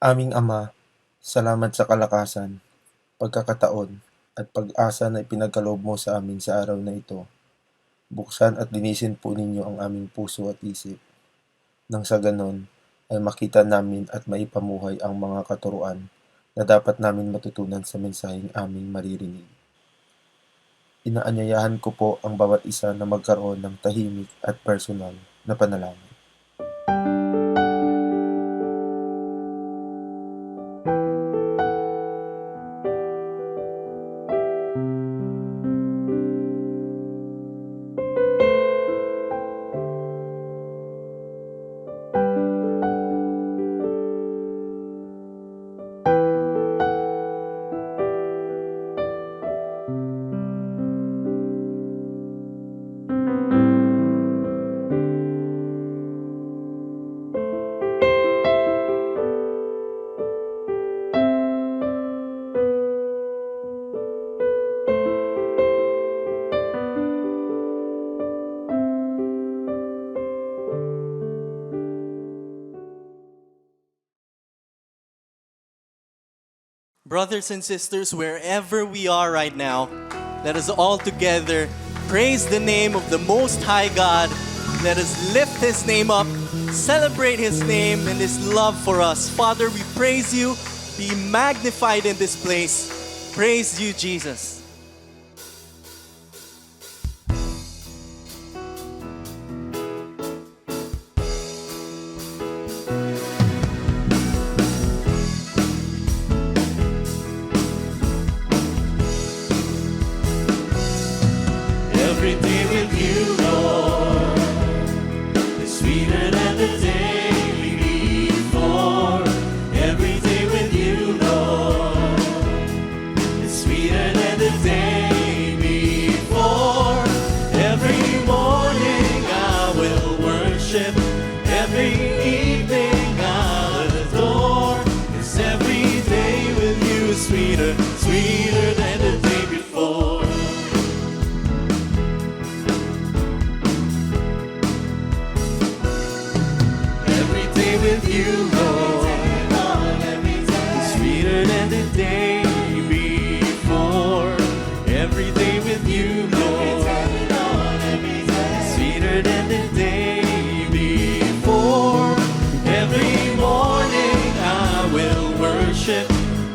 Aming Ama, salamat sa kalakasan, pagkakataon, at pag-asa na ipinagkaloob mo sa amin sa araw na ito. Buksan at linisin po ninyo ang aming puso at isip, nang sa ganon ay makita namin at maipamuhay ang mga katuruan na dapat namin matutunan sa mensaheng aming maririnig. Inaanyayahan ko po ang bawat isa na magkaroon ng tahimik at personal na panalangin. Brothers and sisters, wherever we are right now, let us all together praise the name of the Most High God. Let us lift His name up, celebrate His name and His love for us. Father, we praise You. Be magnified in this place. Praise You, Jesus. Every day with You, Lord, is sweeter than the day before. Every day with You, Lord, is sweeter than the day before. Every morning I will worship, every evening I'll adore. 'Cause every day with You is sweeter, sweeter than the day before. With You, Lord, is sweeter than the day before. Every day with You, Lord, is sweeter than the day before. Every morning I will worship,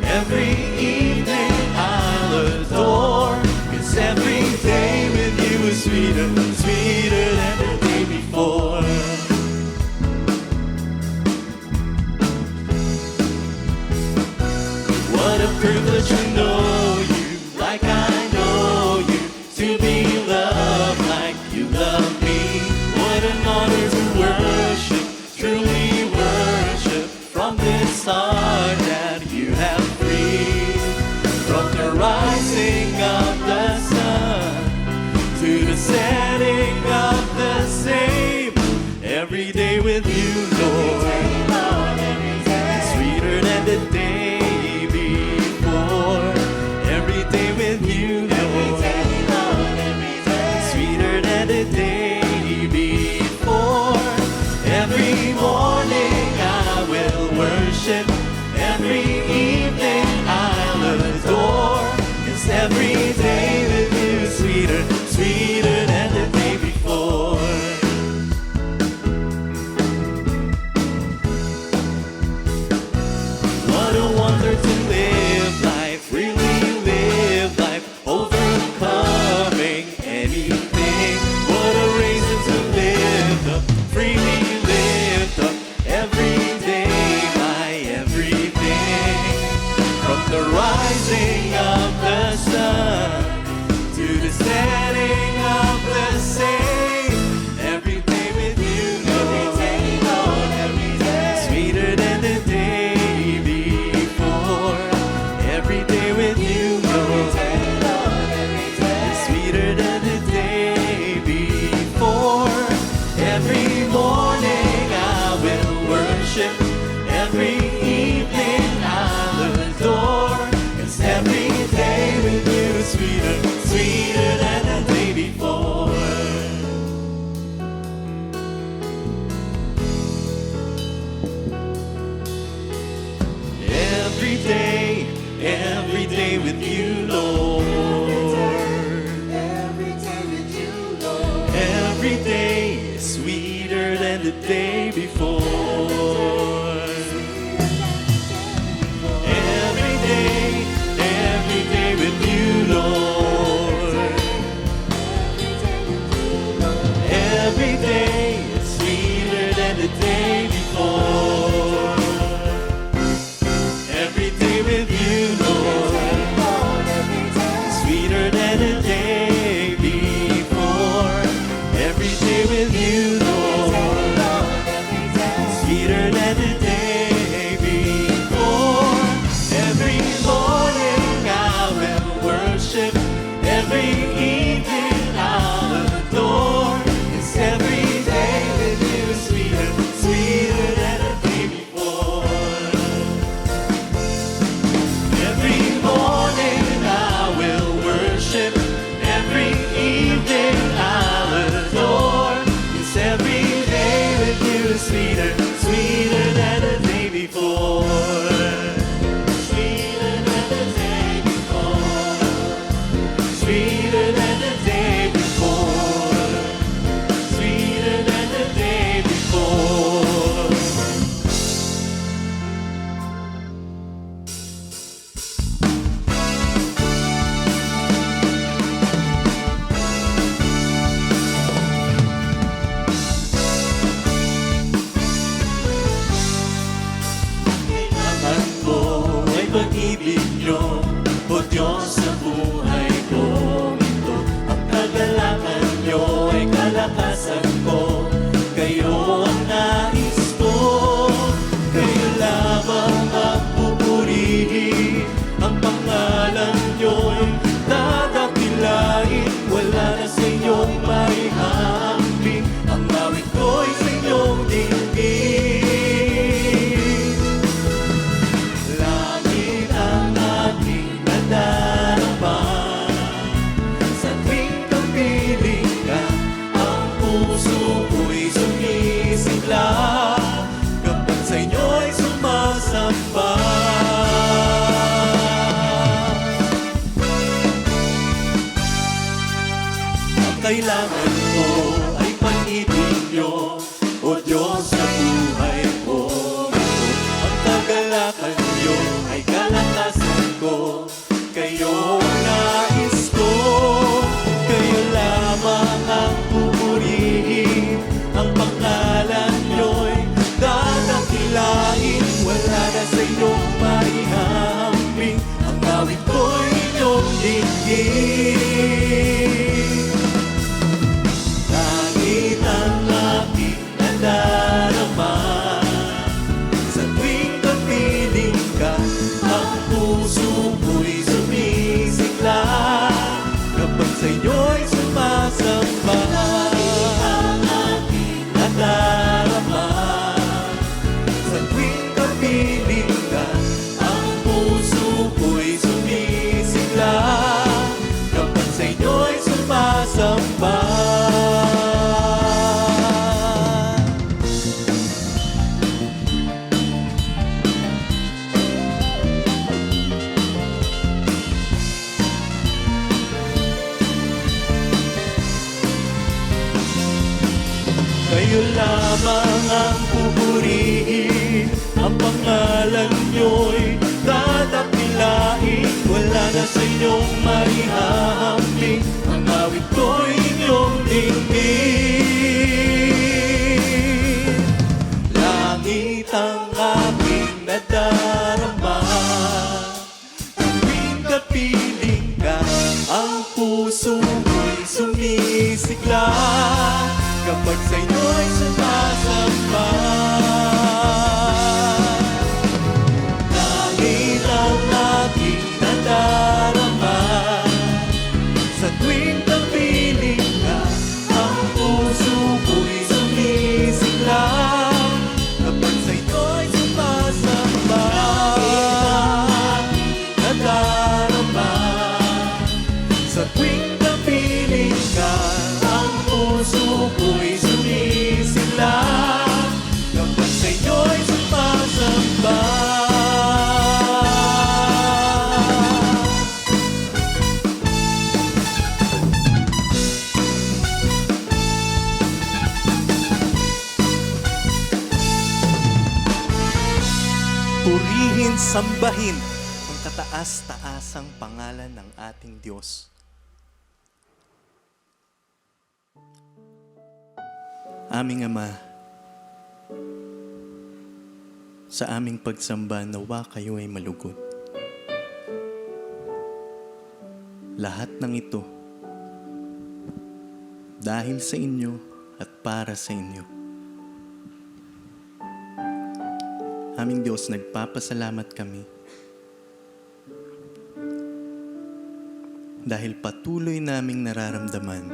every evening I'll adore. 'Cause every day with You is sweeter, sweeter than the day before. What a privilege to know You like I know You, to be loved like You love me. What an honor to worship, truly worship, from this heart that You have freed. From the rising of the sun to the setting of the same, every day with You, Lord, is sweeter than the day before. Every day with You, Lord, is sweeter than the day before. Every morning I will worship, every evening I'll adore. 'Cause every day with You is sweeter, sweeter than the day before. What a wonder to live life, really live life, overcoming anything. What a reason to live up, freely lift up, every day, my everything. From the rising of the sun to the setting of the same, every day with You, Lord, sweeter than the day before. Every day with You, Lord, is sweeter than the day before. Every morning I will worship, every evening I'll adore. 'Cause every day with You is sweeter, sweeter than the day before. every day with you, Lord. Every day is sweeter than the day before. Every day with you, Lord. Every day is sweeter than the day before. Every day with you, Lord, sweeter than the day before. Every day with you, Lord, sweeter than the day before. Every morning I will worship, every evening I'll adore. It's every day with you, sweeter, sweeter than the day before. Every morning I will worship, every evening I'll adore. It's every day with you, sweeter, sweeter than the day before. Sweeter than the day before. Sweeter than the day before. Sweeter than the day before. Kailangan ko ay pag-ibig niyo, O Diyos sa buhay kong ito. Ang kagalakan niyo ay kalakasan ko, kayo ang nais ko. Kayo lamang ang pupurihin, ang pangalan niyo'y dadakilain. Wala na sa inyong maihambing, ang awit ko'y sa inyong dinggin. Langit ang aking nadarama, sa tuwing kapiling ka, ang puso ko'y sumisigla, kapag sa inyo'y sumasamba. Ang kailangan ko ay pag-ibig niyo, O Diyos sa buhay ko. Ang kagalakan niyo ay kalakasan ko, kayo ang nais ko. Kayo lamang ang pupurihin, ang pangalan niyo'y dadakilain. Wala na sa inyong maihambing, ang awit ko'y inyong dinggin. Langit ang aking nadarama, sa tuwing kapiling ka, ang puso ko'y sumisigla, kapag sa inyo'y sumasamba. Ang aking nadarama, sa tuwing kapiling ka, ang puso ko'y sumisigla, kapag sa inyo'y sumasamba. Kayo lamang ang pupurihin, ang pangalan niyo'y dadakilain. Wala na sa inyong maihahambing, ang awit ko'y inyong dinggin. Langit ang aking nadarama, tuwing kapiling ka, ang puso ko'y sumisigla, kapag sa inyo'y sumasamba. Langit ang aking nadarama, sa tuwing kapiling ka, ang puso purihin, sambahin ang kataas-taasang pangalan ng ating Diyos. Aming Ama, sa aming pagsamba nawa kayo ay malugod. Lahat ng ito dahil sa inyo at para sa inyo. Aming Diyos, nagpapasalamat kami dahil patuloy naming nararamdaman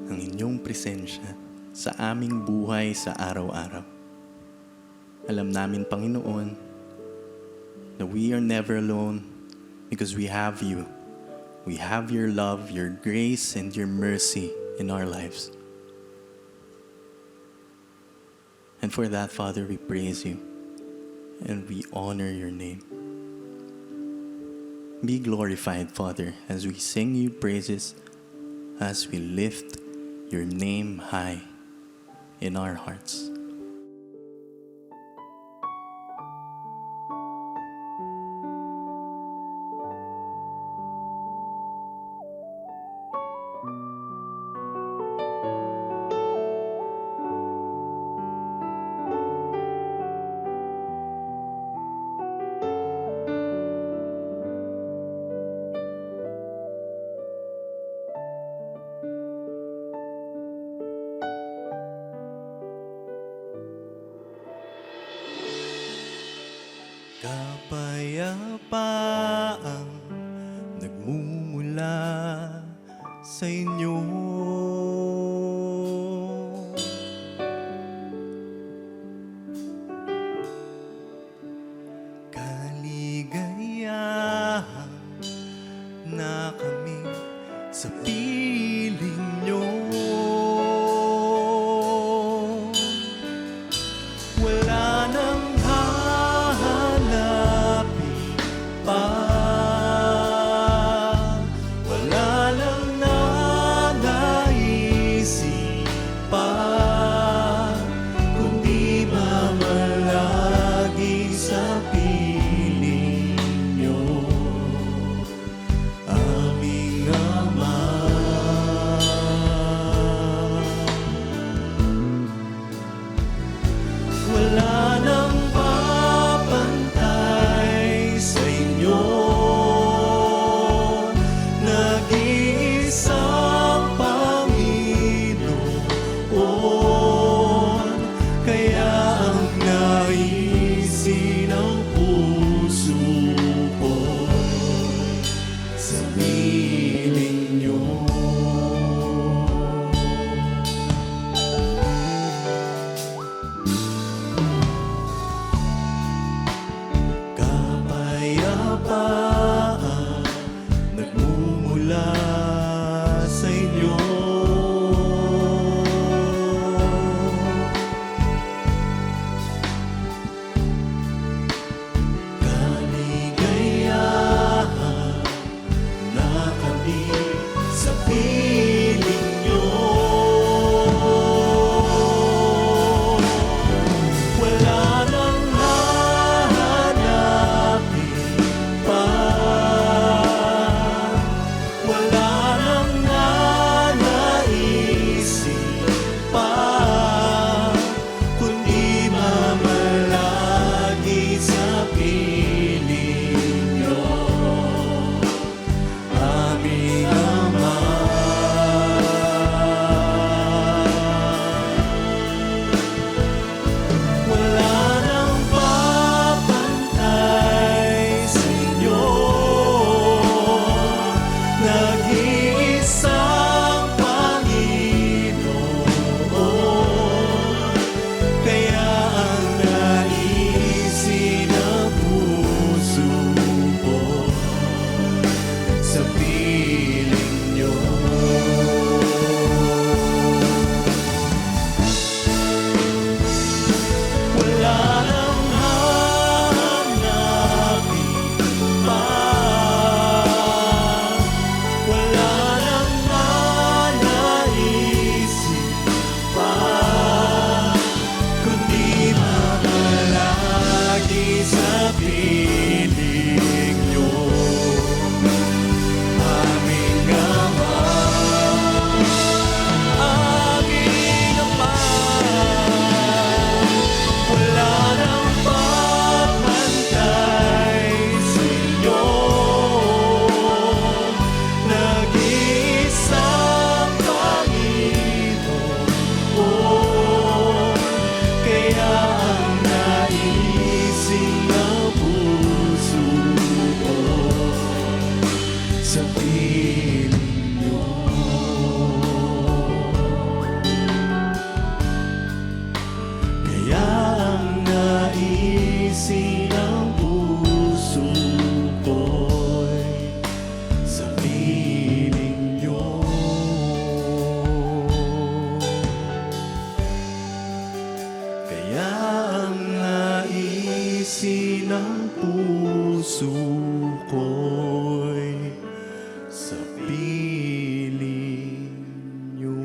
ang inyong presensya sa aming buhay sa araw-araw. Alam namin, Panginoon, that we are never alone because we have you. We have your love, your grace, and your mercy in our lives. And for that, Father, we praise you and we honor your name. Be glorified, Father, as we sing you praises, as we lift your name high in our hearts. Kapayapaang nagmumula sa inyo. Kaligayahan na kami sa piling nyo. Wala nang hahanapin pa, wala nang nananatiling sisi ng puso ko'y sa piling niyo.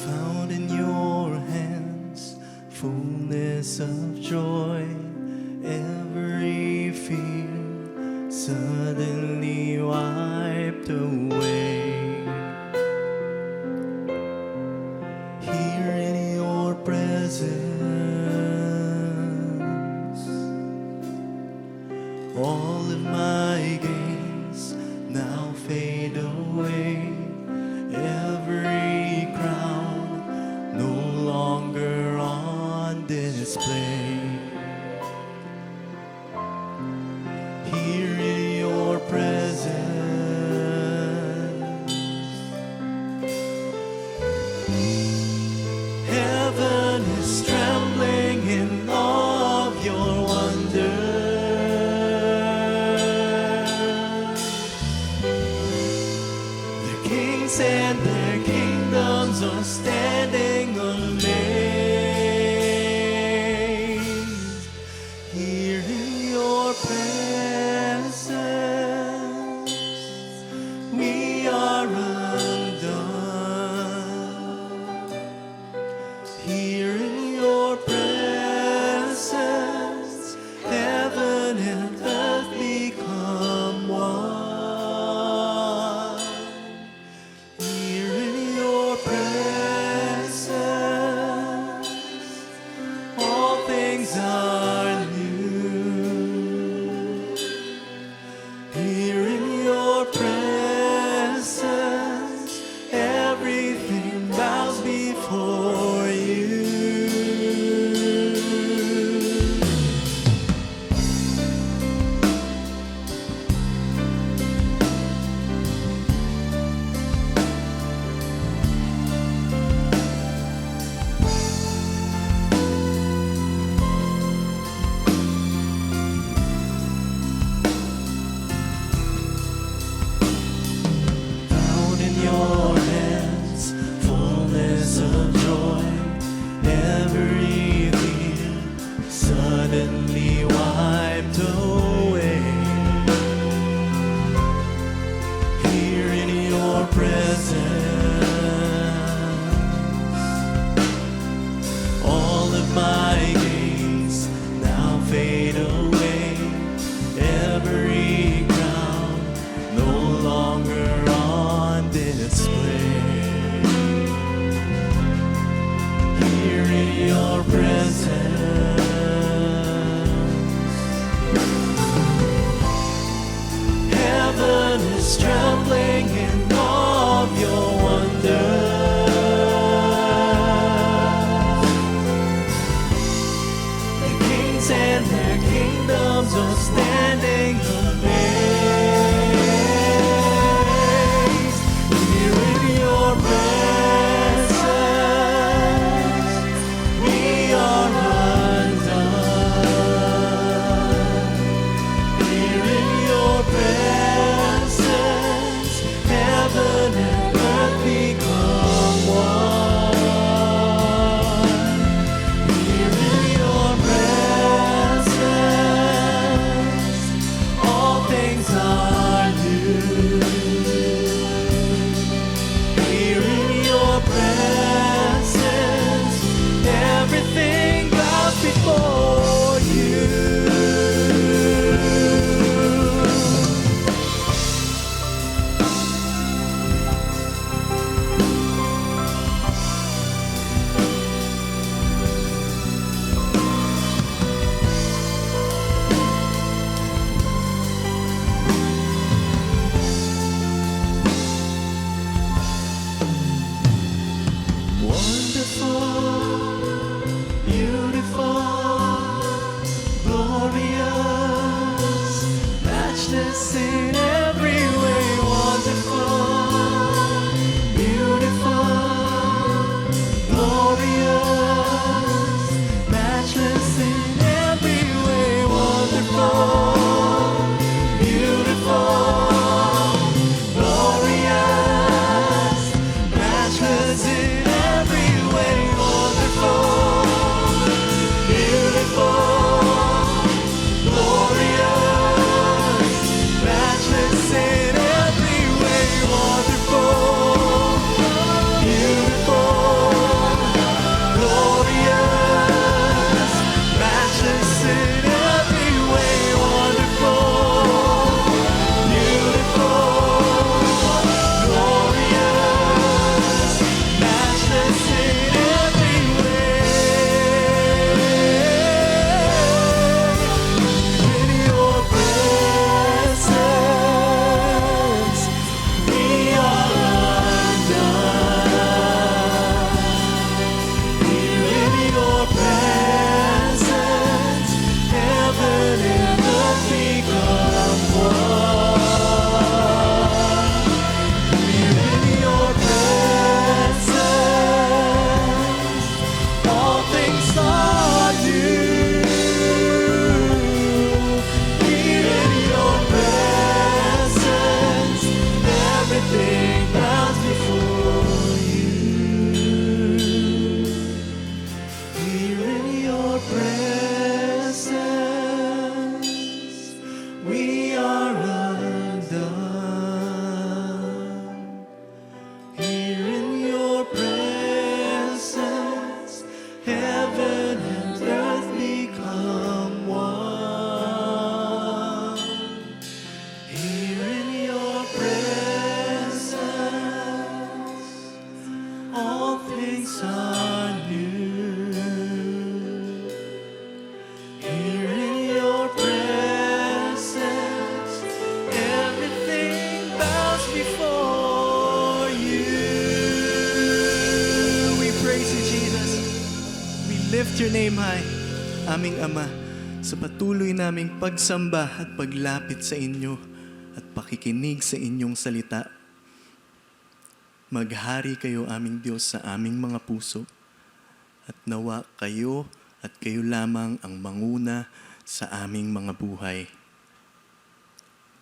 Found in your hands fullness of joy, every fear suddenly wiped away. Here in your presence, all of my gains now fade away. Every crown no longer on display. Here in your presence, heaven is trembling in awe of your wonder. The kings and their kingdoms are standing amazed. Here in your presence, we are undone. Here in your presence, heaven and earth become one. Here in your presence, all things are new. Here in your presence, everything bows before you. Found in your hands fullness of joy, every fear suddenly wiped away. Here in your presence, all of my gains now fade away. Every crown no longer on display. Here in your presence, heaven is trembling in awe of your wonder. The kings and their kingdoms are standing amazed. Here in your presence, we are undone. Here in your presence, matchless in every way, wonderful, beautiful, glorious, matchless in every way, wonderful, beautiful, glorious, matchless in every way, wonderful, beautiful, glorious, matchless in every way, wonderful, beautiful, glorious, matchless in every way, wonderful, beautiful, glorious, matchless in every way. In your presence, we are undone. Here in your presence, heaven and earth become one. Here in your presence, all things are new. Here in your presence, everything bows before you. Here in your presence, we are undone. Here in your presence, heaven and earth become one. Here in your presence, all things are new. Here in your presence, everything bows before you. We praise you, Jesus. We lift your name high, aming Ama, sa patuloy naming pagsamba at paglapit sa inyo at pakikinig sa inyong salita. Maghari kayo, aming Diyos, sa aming mga puso, at nawa kayo at kayo lamang ang manguna sa aming mga buhay.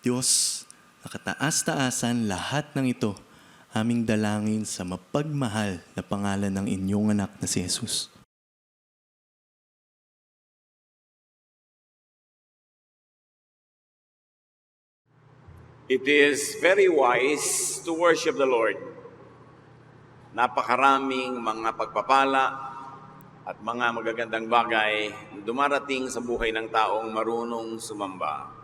Diyos, nakataas-taasan lahat ng ito, aming dalangin sa mapagmahal na pangalan ng inyong anak na si Jesus. It is very wise to worship the Lord. Napakaraming mga pagpapala at mga magagandang bagay na dumarating sa buhay ng taong marunong sumamba.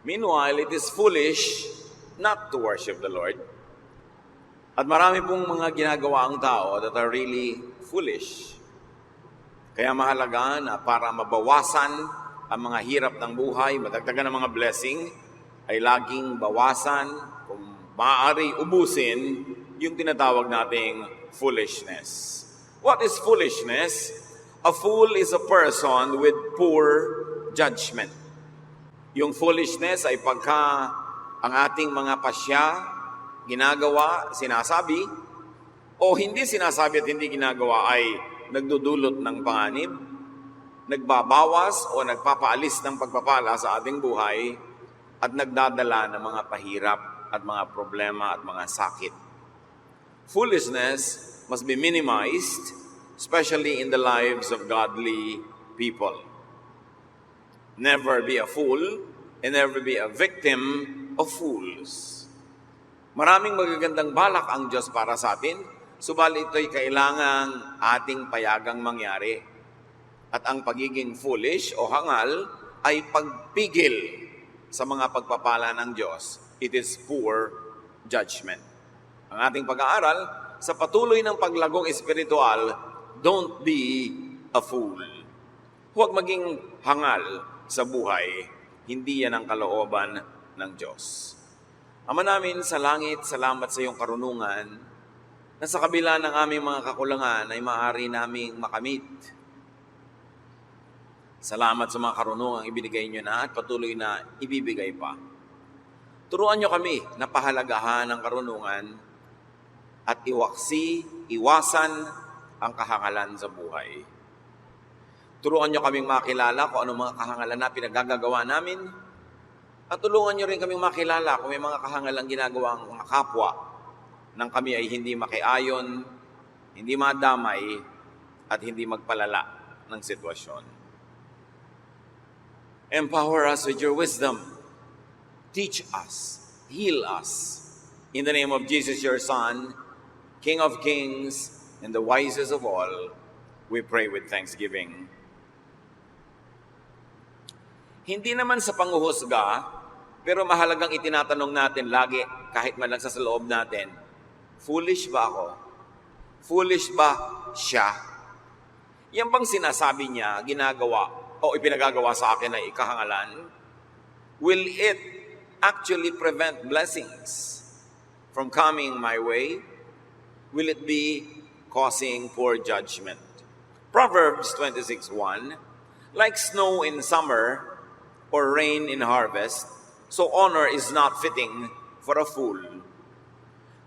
Meanwhile, it is foolish not to worship the Lord. At marami pong mga ginagawa ang tao that are really foolish. Kaya mahalaga na para mabawasan ang mga hirap ng buhay, madagdagan ng mga blessing, ay laging bawasan, kung maaari ubusin, yung tinatawag nating foolishness. What is foolishness? A fool is a person with poor judgment. Yung foolishness ay pagka ang ating mga pasya, ginagawa, sinasabi, o hindi sinasabi at hindi ginagawa ay nagdudulot ng panganib, nagbabawas o nagpapaalis ng pagpapala sa ating buhay, at nagdadala ng mga pahirap at mga problema at mga sakit. Foolishness must be minimized, especially in the lives of godly people. Never be a fool and never be a victim of fools. Maraming magagandang balak ang Diyos para sa atin, subalit ito'y kailangang ating payagang mangyari. At ang pagiging foolish o hangal ay pagpigil sa mga pagpapala ng Diyos. It is poor judgment. Ang ating pag-aaral, sa patuloy ng paglagong espiritual, don't be a fool. Huwag maging hangal sa buhay. Hindi yan ang kalooban ng Diyos. Ama namin sa langit, salamat sa iyong karunungan na sa kabila ng aming mga kakulangan ay maaari naming makamit. Salamat sa mga karunungang ibinigay niyo na at patuloy na ibibigay pa. Turuan nyo kami na pahalagahan ang karunungan at iwasan ang kahangalan sa buhay. Turuan nyo kaming makilala kung anong mga kahangalan na pinagagagawa namin at tulungan nyo rin kaming makilala kung may mga kahangalang ginagawang mga kapwa nang kami ay hindi makiayon, hindi madamay, at hindi magpalala ng sitwasyon. Empower us with your wisdom. Teach us, heal us. In the name of Jesus, your Son, King of Kings, and the wisest of all, we pray with thanksgiving. Hindi naman sa panghuhusga, pero mahalagang itinatanong natin lagi, kahit man lang sa loob natin, foolish ba ako? Foolish ba siya? Yan bang sinasabi niya, ginagawa, o ipinagagawa sa akin ay ikahangalan? Will it actually prevent blessings from coming my way? Will it be causing poor judgment? Proverbs 26:1, like snow in summer or rain in harvest, so honor is not fitting for a fool.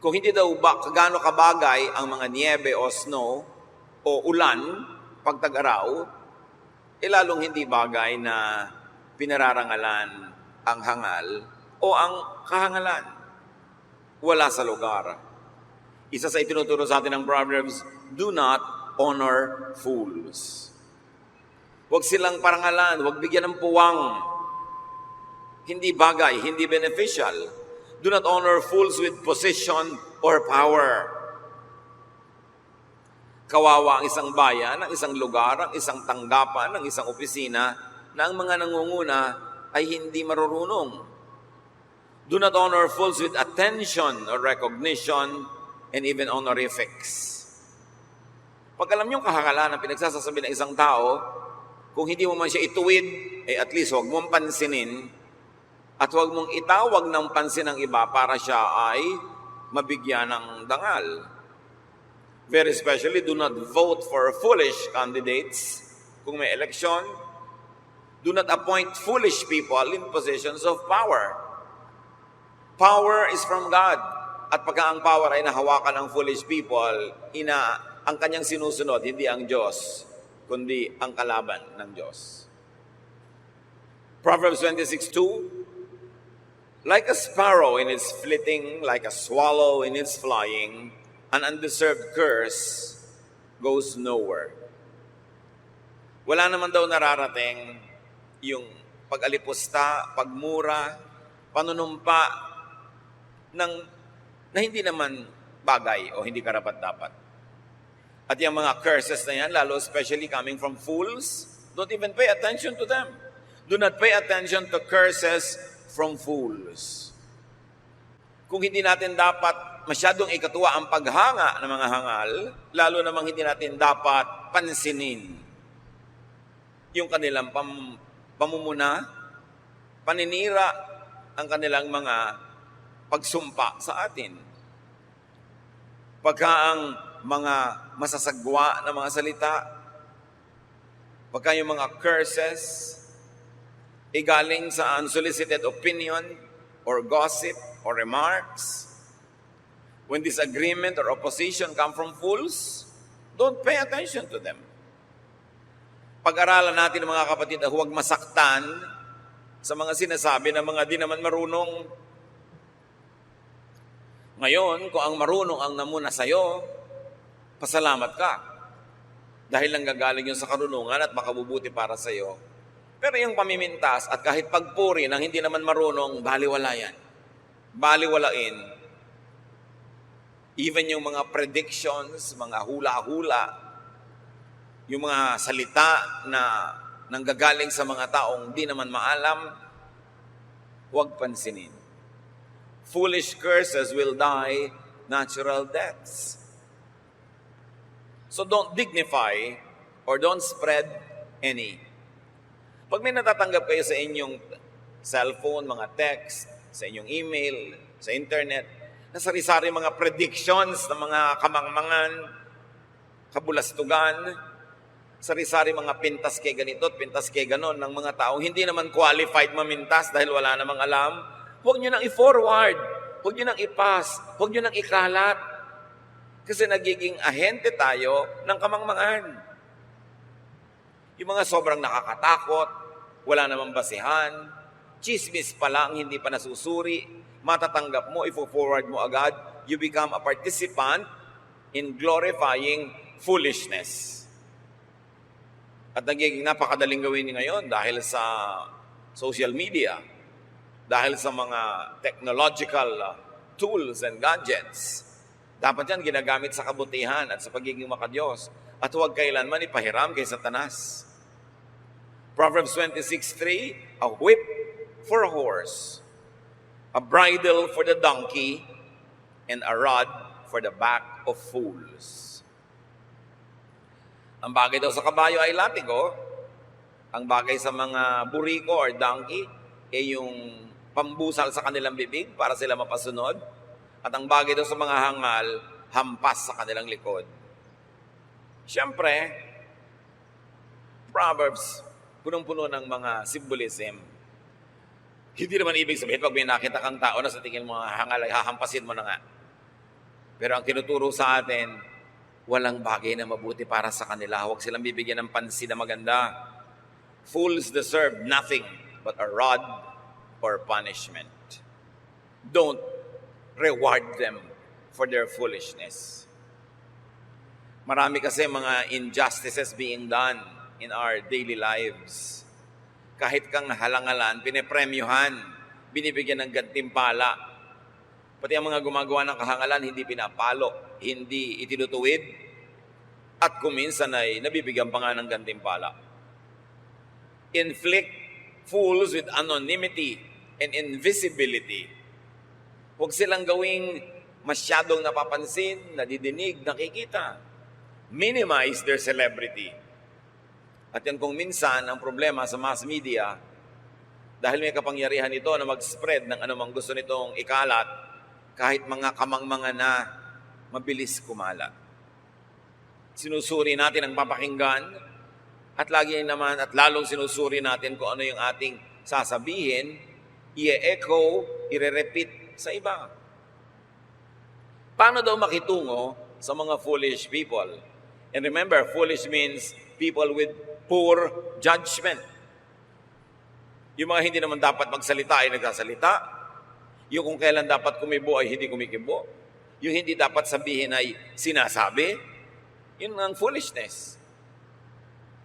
Kung hindi daw ba gaano kabagay ang mga niebe o snow o ulan pag tag-araw, lalong hindi bagay na pinararangalan ang hangal o ang kahangalan. Wala sa lugar. Isa sa itinuturo sa atin ng Proverbs, do not honor fools. Huwag silang parangalan, huwag bigyan ng puwang. Hindi bagay, hindi beneficial. Do not honor fools with position or power. Kawawa ang isang bayan, ang isang lugar, ang isang tanggapan, ang isang opisina na ang mga nangunguna ay hindi marurunong. Do not honor fools with attention or recognition and even honorifics. Pag alam niyong kahangalan ang pinagsasasabi ng isang tao, kung hindi mo man siya ituwid, at least huwag mong pansinin at huwag mong itawag ng pansin ng iba para siya ay mabigyan ng dangal. Very especially, do not vote for foolish candidates kung may eleksyon. Do not appoint foolish people in positions of power. Power is from God. At pagka ang power ay nahawakan ng foolish people, ang kanyang sinusunod, hindi ang Diyos, kundi ang kalaban ng Diyos. Proverbs 26:2, like a sparrow in its flitting, like a swallow in its flying, an undeserved curse goes nowhere. Wala naman daw nararating yung pag-alipusta, pagmura, panunumpa na hindi naman bagay o hindi karapat-dapat. At yung mga curses na yan, lalo especially coming from fools, don't even pay attention to them. Do not pay attention to curses from fools. Kung hindi natin dapat masyadong ikatuwa ang paghanga ng mga hangal, lalo namang hindi natin dapat pansinin yung kanilang pamumuna, paninira ang kanilang mga pagsumpa sa atin. Pagka ang mga masasagwa na mga salita, pagka yung mga curses, galing sa unsolicited opinion or gossip or remarks, when disagreement or opposition come from fools, don't pay attention to them. Pag-aralan natin mga kapatid na huwag masaktan sa mga sinasabi ng mga di naman marunong. Ngayon, kung ang marunong ang namuna sa'yo, pasalamat ka. Dahil nanggagaling yun sa karunungan at makabubuti para sa'yo. Pero yung pamimintas at kahit pagpuri ng hindi naman marunong, baliwala yan. Baliwalain. Even yung mga predictions, mga hula-hula, yung mga salita na nanggagaling sa mga taong di naman maalam, huwag pansinin. Foolish curses will die natural deaths. So don't dignify or don't spread any. Pag may natatanggap kayo sa inyong cellphone, mga text, sa inyong email, sa internet, na sari-sari mga predictions ng mga kamangmangan, kabulastugan, sari-sari mga pintas kay ganito at pintas kay ganon ng mga taong hindi naman qualified mamintas dahil wala namang alam, huwag nyo nang i-forward, huwag nyo nang i-pass, huwag nyo nang ikalat. Kasi nagiging ahente tayo ng kamangmangan. Yung mga sobrang nakakatakot, wala namang basihan, chismis pa lang, hindi pa nasusuri, matatanggap mo, i-forward mo agad, you become a participant in glorifying foolishness. At nagiging napakadaling gawin ngayon dahil sa social media, dahil sa mga technological tools and gadgets. Dapat yan ginagamit sa kabutihan at sa pagiging makadiyos. At huwag kailanman ipahiram kay Satanas. Proverbs 26:3, a whip for a horse, a bridle for the donkey, and a rod for the back of fools. Ang bagay daw sa kabayo ay latigo. Ang bagay sa mga buriko or donkey ay yung pambusal sa kanilang bibig para sila mapasunod. At ang bagay daw sa mga hangal, hampas sa kanilang likod. Siyempre, Proverbs, punong-puno ng mga symbolism. Hindi naman ibig sabihin, pag may nakita kang tao na sa tingin mo hangal, ay hahampasin mo na nga. Pero ang tinuturo sa atin, walang bagay na mabuti para sa kanila. Huwag silang bibigyan ng pansin na maganda. Fools deserve nothing but a rod or punishment. Don't reward them for their foolishness. Marami kasi mga injustices being done in our daily lives. Kahit kang halangalan, pinepremyuhan, binibigyan ng gantimpala. Pati ang mga gumagawa ng kahangalan, hindi pinapalo, hindi itinutuwid, at kuminsan ay nabibigyan pa nga ng gantimpala. Inflict fools with anonymity and invisibility. Huwag silang gawing masyadong napapansin, nadidinig, nakikita. Minimize their celebrity. At yan kung minsan ang problema sa mass media, dahil may kapangyarihan ito na mag-spread ng anumang gusto nitong ikalat, kahit mga kamangmangan na mabilis kumalat. Sinusuri natin ang papakinggan, at lagi naman at lalong sinusuri natin kung ano yung ating sasabihin, i-echo, i-repeat sa iba. Paano daw makitungo sa mga foolish people? And remember, foolish means people with poor judgment. Yung mga hindi naman dapat magsalita ay nagsasalita. Yung kung kailan dapat kumibo ay hindi kumikibo. Yung hindi dapat sabihin ay sinasabi. Yun ang foolishness.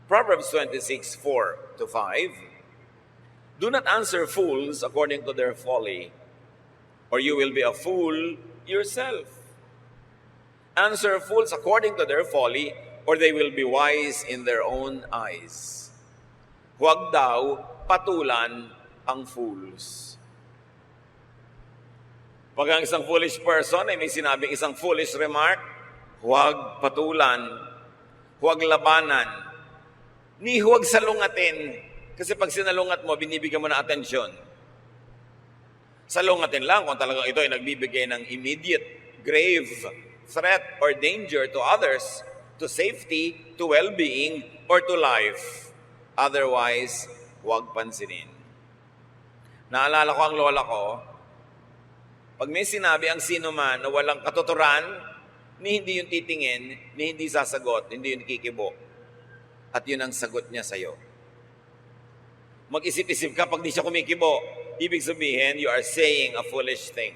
Proverbs 26:4-5. Do not answer fools according to their folly, or you will be a fool yourself. Answer fools according to their folly, or they will be wise in their own eyes. Huwag daw patulan ang fools. Pag ang isang foolish person ay may sinabing isang foolish remark, huwag patulan, huwag labanan, ni huwag salungatin. Kasi pag sinalungat mo, binibigyan mo na atensyon. Salungatin lang kung talagang ito ay nagbibigay ng immediate, grave threat or danger to others, to safety, to well-being, or to life. Otherwise, huwag pansinin. Naalala ko ang lola ko, pag may sinabi ang sino man na walang katuturan, ni hindi yung titingin, ni hindi sasagot, hindi yung kikibo. At yun ang sagot niya sa'yo. Mag-isip-isip ka pag di siya kumikibo, ibig sabihin, you are saying a foolish thing.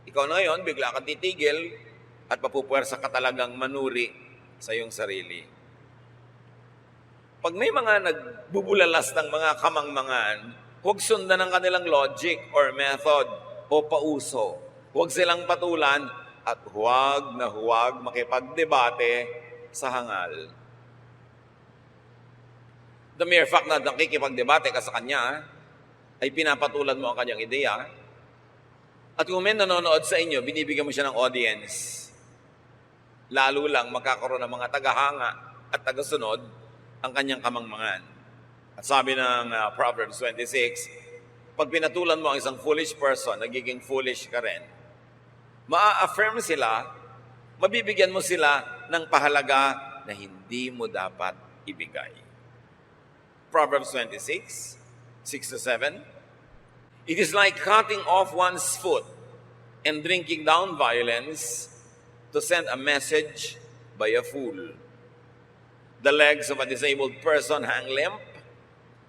Ikaw na ngayon, bigla kang titigil at mapupuwersa ka talagang manuri sa iyong sarili. Pag may mga nagbubulalas ng mga kamangmangan, huwag sundan ang kanilang logic or method o pauso. Huwag silang patulan at huwag na huwag makipagdebate sa hangal. The mere fact na nakikipagdebate ka sa kanya, ay pinapatulan mo ang kanyang ideya. At kung may nanonood sa inyo, binibigyan mo siya ng audience. Lalo lang magkakaroon ng mga tagahanga at tagasunod ang kanyang kamangmangan. At sabi ng Proverbs 26, pag pinatulan mo ang isang foolish person, nagiging foolish ka rin. Maa-affirm sila, mabibigyan mo sila ng pahalaga na hindi mo dapat ibigay. Proverbs 26, 6-7. It is like cutting off one's foot and drinking down violence to send a message by a fool. The legs of a disabled person hang limp,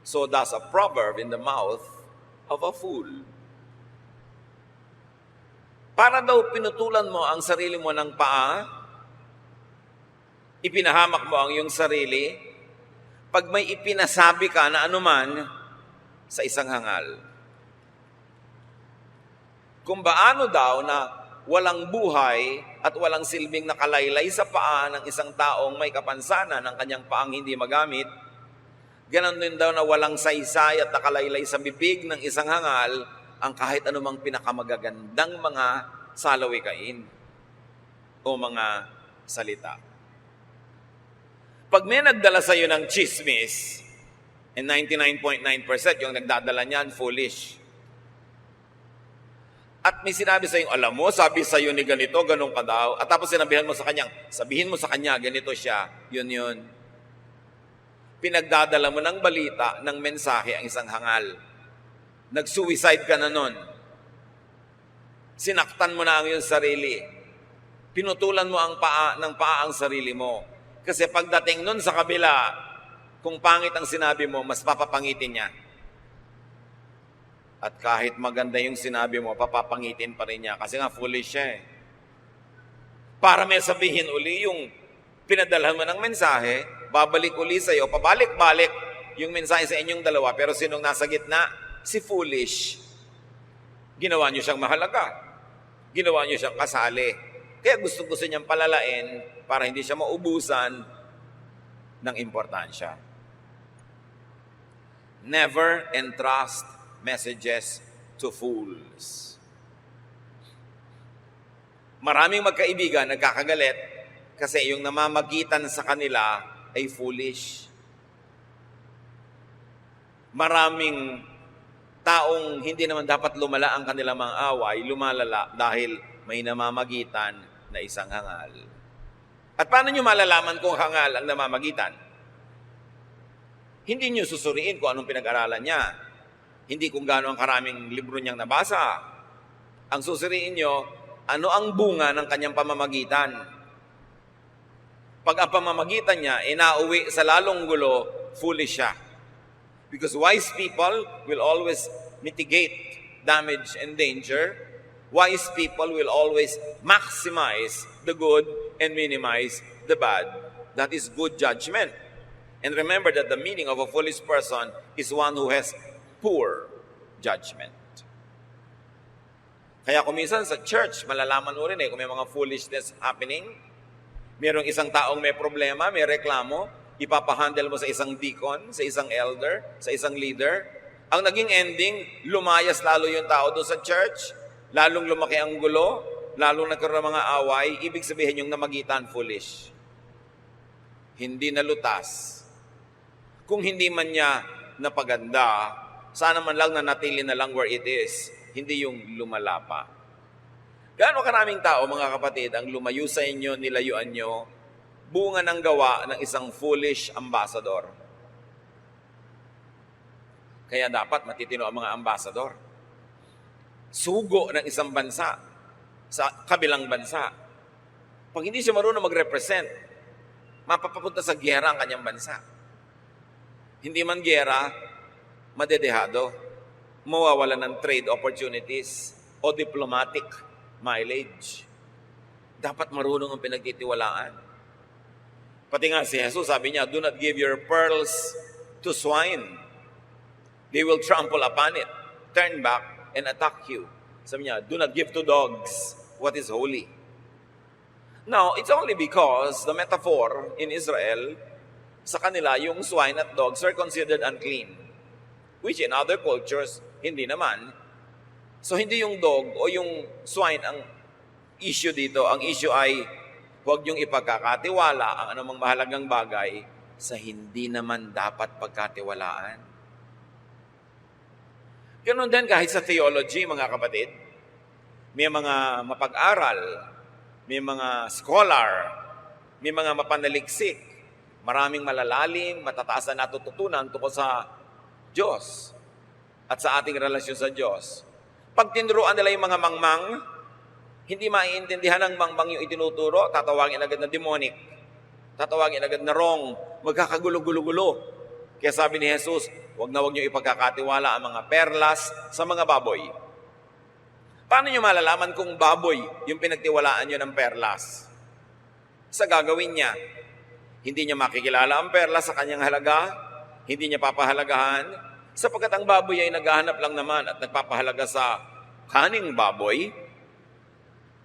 so does a proverb in the mouth of a fool. Para daw pinutulan mo ang sarili mo ng paa, ipinahamak mo ang iyong sarili, pag may ipinasabi ka na anuman sa isang hangal. Kung baano daw na walang buhay at walang silbing nakalaylay sa paa ng isang taong may kapansanan ng kanyang paang hindi magamit, ganon din daw na walang saysay at nakalaylay sa bibig ng isang hangal ang kahit anumang pinakamagagandang mga salawikain o mga salita. Pag may nagdala sa iyo ng chismis, and 99.9% yung nagdadala niyan, foolish. At may sinabi sa iyo, alam mo, sabi sa iyo ni ganito, ganun ka daw. At tapos sabihin mo sa kanya, ganito siya, yun. Pinagdadala mo ng balita, ng mensahe ang isang hangal. Nag-suicide ka na nun. Sinaktan mo na ang iyong sarili. Pinutulan mo ang paa ang sarili mo. Kasi pagdating nun sa kabila, kung pangit ang sinabi mo, mas papapangitin niya. At kahit maganda yung sinabi mo, papapangitin pa rin niya. Kasi nga, foolish siya eh. Para may sabihin uli yung pinadalhan mo ng mensahe, babalik uli sa iyo, pabalik-balik yung mensahe sa inyong dalawa. Pero sinong nasa gitna? Si foolish. Ginawa niyo siyang mahalaga. Ginawa niyo siyang kasali. Kaya gusto niyang palalain para hindi siya maubusan ng importansya. Never entrust messages to fools. Maraming magkaibigan nagkakagalit kasi yung namamagitan sa kanila ay foolish. Maraming taong hindi naman dapat lumala ang kanilang mga away, lumalala dahil may namamagitan na isang hangal. At paano nyo malalaman kung hangal ang namamagitan? Hindi nyo susuriin kung anong pinag-aralan niya. Hindi kung gaano ang karaming libro niyang nabasa. Ang susuriin nyo, ano ang bunga ng kanyang pamamagitan. Pag ang pamamagitan niya ay nauwi sa lalong gulo, foolish siya. Because wise people will always mitigate damage and danger. Wise people will always maximize the good and minimize the bad. That is good judgment. And remember that the meaning of a foolish person is one who has poor judgment. Kaya kung minsan sa church, malalaman mo rin kung may mga foolishness happening. Merong isang taong may problema, may reklamo, ipapahandle mo sa isang deacon, sa isang elder, sa isang leader. Ang naging ending, lumayas lalo yung tao doon sa church, lalong lumaki ang gulo, lalong nagkaroon ng mga away, ibig sabihin yung namagitan, foolish. Hindi nalutas. Kung hindi man niya napaganda, sana man lang nanatili na lang where it is, hindi yung lumala pa. Gaano karaming tao, mga kapatid, ang lumayo sa inyo, nilayuan nyo, bunga ng gawa ng isang foolish ambassador. Kaya dapat matitino ang mga ambassador. Sugo ng isang bansa sa kabilang bansa. Pag hindi siya marunong mag-represent, mapapapunta sa giyera ang kanyang bansa. Hindi man giyera, madedehado, mawawala ng trade opportunities o diplomatic mileage. Dapat marunong ang pinagtitiwalaan. Pati nga si Jesus, sabi niya, do not give your pearls to swine. They will trample upon it, turn back, and attack you. Sabi niya, do not give to dogs what is holy. Now, it's only because the metaphor in Israel, sa kanila, yung swine at dogs are considered unclean. Which in other cultures, hindi naman. So, hindi yung dog o yung swine ang issue dito. Ang issue ay, huwag yung ipagkakatiwala ang anumang mahalagang bagay sa hindi naman dapat pagkatiwalaan. Ganun din kahit sa theology, mga kapatid. May mga mapag-aral, may mga scholar, may mga mapanaliksik, maraming malalalim, matataas na natututunan tungkol sa Diyos. at sa ating relasyon sa Diyos. Pag tinuruan nila yung mga mangmang, hindi maiintindihan ng mangmang yung itinuturo, tatawagin agad na demonic. Tatawagin agad na wrong. Magkakagulo-gulo-gulo. Kaya sabi ni Jesus, huwag niyo ipagkakatiwala ang mga perlas sa mga baboy. Paano nyo malalaman kung baboy yung pinagtiwalaan nyo ng perlas? Sa gagawin niya, hindi niya makikilala ang perlas sa kanyang halaga, hindi niya papahalagahan, sapagkat ang baboy ay naghahanap lang naman at nagpapahalaga sa kaning baboy.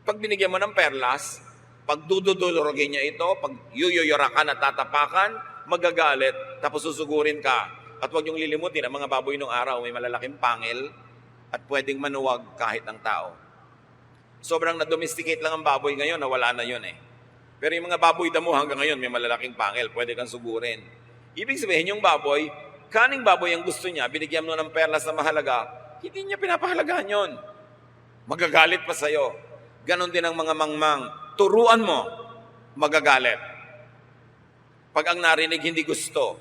Pag binigyan mo ng perlas, pag dududulurogin niya ito, pag yuyuyurakan at tatapakan, magagalit, tapos susugurin ka. At huwag niyong lilimutin, ang mga baboy nung araw may malalaking pangil at pwedeng manuwag kahit ng tao. Sobrang na-domesticate lang ang baboy ngayon, nawala na yun eh. Pero yung mga baboy damo hanggang ngayon may malalaking pangil, pwede kang sugurin. Ibig sabihin yung baboy, kaning baboy ang gusto niya, binigyan mo ng perlas na mahalaga, hindi niya pinapahalagaan yun. Magagalit pa sa'yo. Ganon din ang mga mangmang. Turuan mo, magagalit. Pag ang narinig hindi gusto,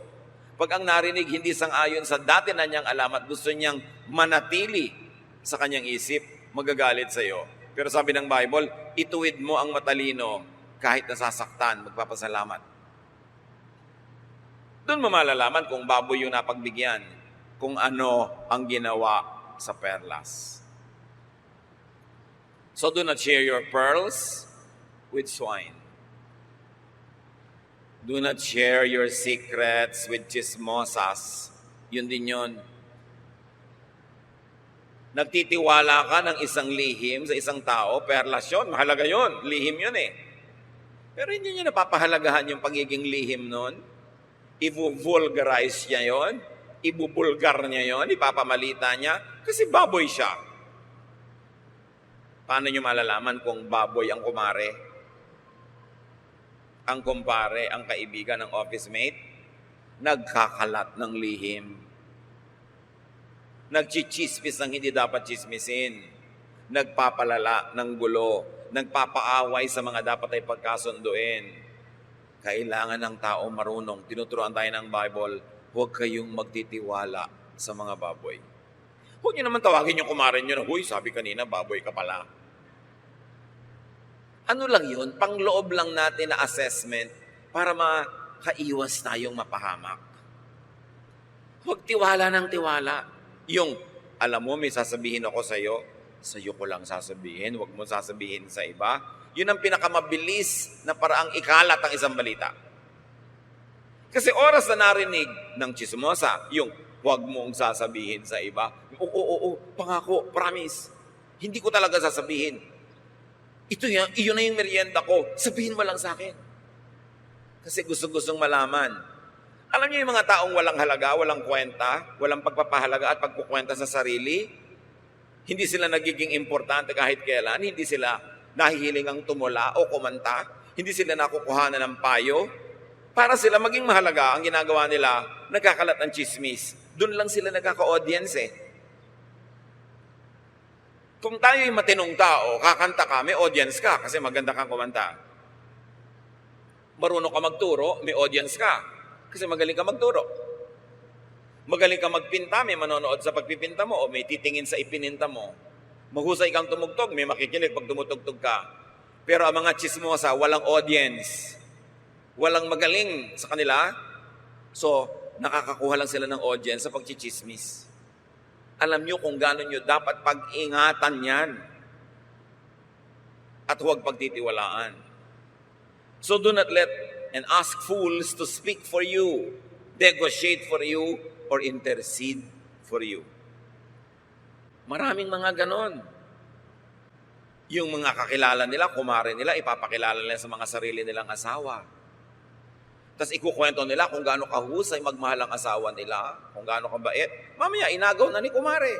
pag ang narinig hindi sang-ayon sa dati na niyang alam at gusto niyang manatili sa kanyang isip, magagalit sa'yo. Pero sabi ng Bible, ituwid mo ang matalino kahit nasasaktan, magpapasalamat. Doon mo malalaman kung baboy yung napagbigyan, kung ano ang ginawa sa perlas. So do not share your pearls with swine. Do not share your secrets with chismosas. Yun din yun. Nagtitiwala ka ng isang lihim sa isang tao, perlas yun, mahalaga yun, lihim yun eh. Pero hindi niya napapahalagahan yung pagiging lihim nun. I-vulgarize niya yon, ibubulgar niya yon, ipapamalita niya, kasi baboy siya. Paano niyo malalaman kung baboy ang kumare? Ang kumpare, ang kaibigan, ang office mate? Nagkakalat ng lihim. Nagchichismis ng hindi dapat chismisin. Nagpapalala ng gulo. Nagpapaaway sa mga dapat ay pagkasunduin. Kailangan ng tao marunong. Tinuturuan tayo ng Bible, huwag kayong magtitiwala sa mga baboy. Huwag niyo naman tawagin yung kumare niyo na, huy, sabi kanina, baboy ka pala. Ano lang yun? Pangloob lang natin na assessment para makaiwas tayong mapahamak. Huwag tiwala ng tiwala. Yung, alam mo, may sasabihin ako sa'yo ko lang sasabihin, huwag mo sasabihin sa iba. Yun ang pinakamabilis na paraang ikalat ang isang balita. Kasi oras na narinig ng chismosa, yung huwag mong sasabihin sa iba, oo, pangako, promise, hindi ko talaga sasabihin. Iyon na yung merienda ko, sabihin mo lang sa akin. Kasi gustong malaman. Alam niyo yung mga taong walang halaga, walang kwenta, walang pagpapahalaga at pagkukwenta sa sarili, hindi sila nagiging importante kahit kailan, hindi sila nahihilingang tumula o kumanta, hindi sila nakukuhanan ng payo. Para sila maging mahalaga, ang ginagawa nila, nagkakalat ng chismis. Doon lang sila nagkaka-audience eh. Kung tayo'y matinong tao, kakanta ka, may audience ka kasi maganda kang kumanta. Marunong ka magturo, may audience ka kasi magaling ka magturo. Magaling ka magpinta, may manonood sa pagpipinta mo o may titingin sa ipininta mo. Mahusay kang tumugtog, may makikinig pag tumutugtog ka. Pero ang mga chismosa, walang audience. Walang magaling sa kanila. So, nakakakuha lang sila ng audience sa pagchichismis. Alam nyo kung gano'n nyo dapat pag-ingatan yan. At huwag pagtitiwalaan. So do not let and ask fools to speak for you, negotiate for you, or intercede for you. Maraming mga ganon. Yung mga kakilala nila, kumare nila, ipapakilala nila sa mga sarili nilang asawa. Tapos ikukwento nila kung gaano kahusay magmahal ang asawa nila, kung gaano kabait. Mamaya, inagaw na ni kumare.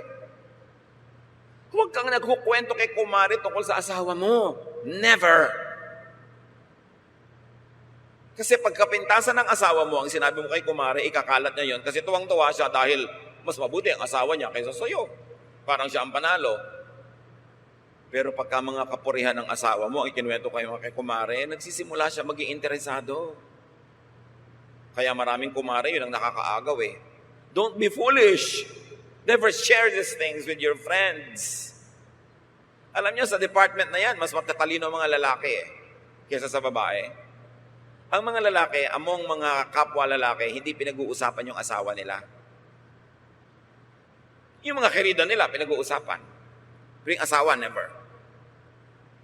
Huwag kang nagkukwento kay kumare tungkol sa asawa mo. Never. Kasi pagkapintasan ng asawa mo, ang sinabi mo kay kumare, ikakalat niya yon kasi tuwang-tuwa siya dahil mas mabuti ang asawa niya kaysa sa'yo. Parang siya ang panalo. Pero pagka mga kapurihan ng asawa mo, ang ikinuwento kayo kay kumare, nagsisimula siya maging interesado. Kaya maraming kumare, yun ang nakakaagaw eh. Don't be foolish. Never share these things with your friends. Alam niyo, sa department na yan, mas matatalino ang mga lalaki kaysa sa babae. Ang mga lalaki, among mga kapwa lalaki, hindi pinag-uusapan yung asawa nila. Yung mga kerida nila, pinag-uusapan. Pero yung asawa, never.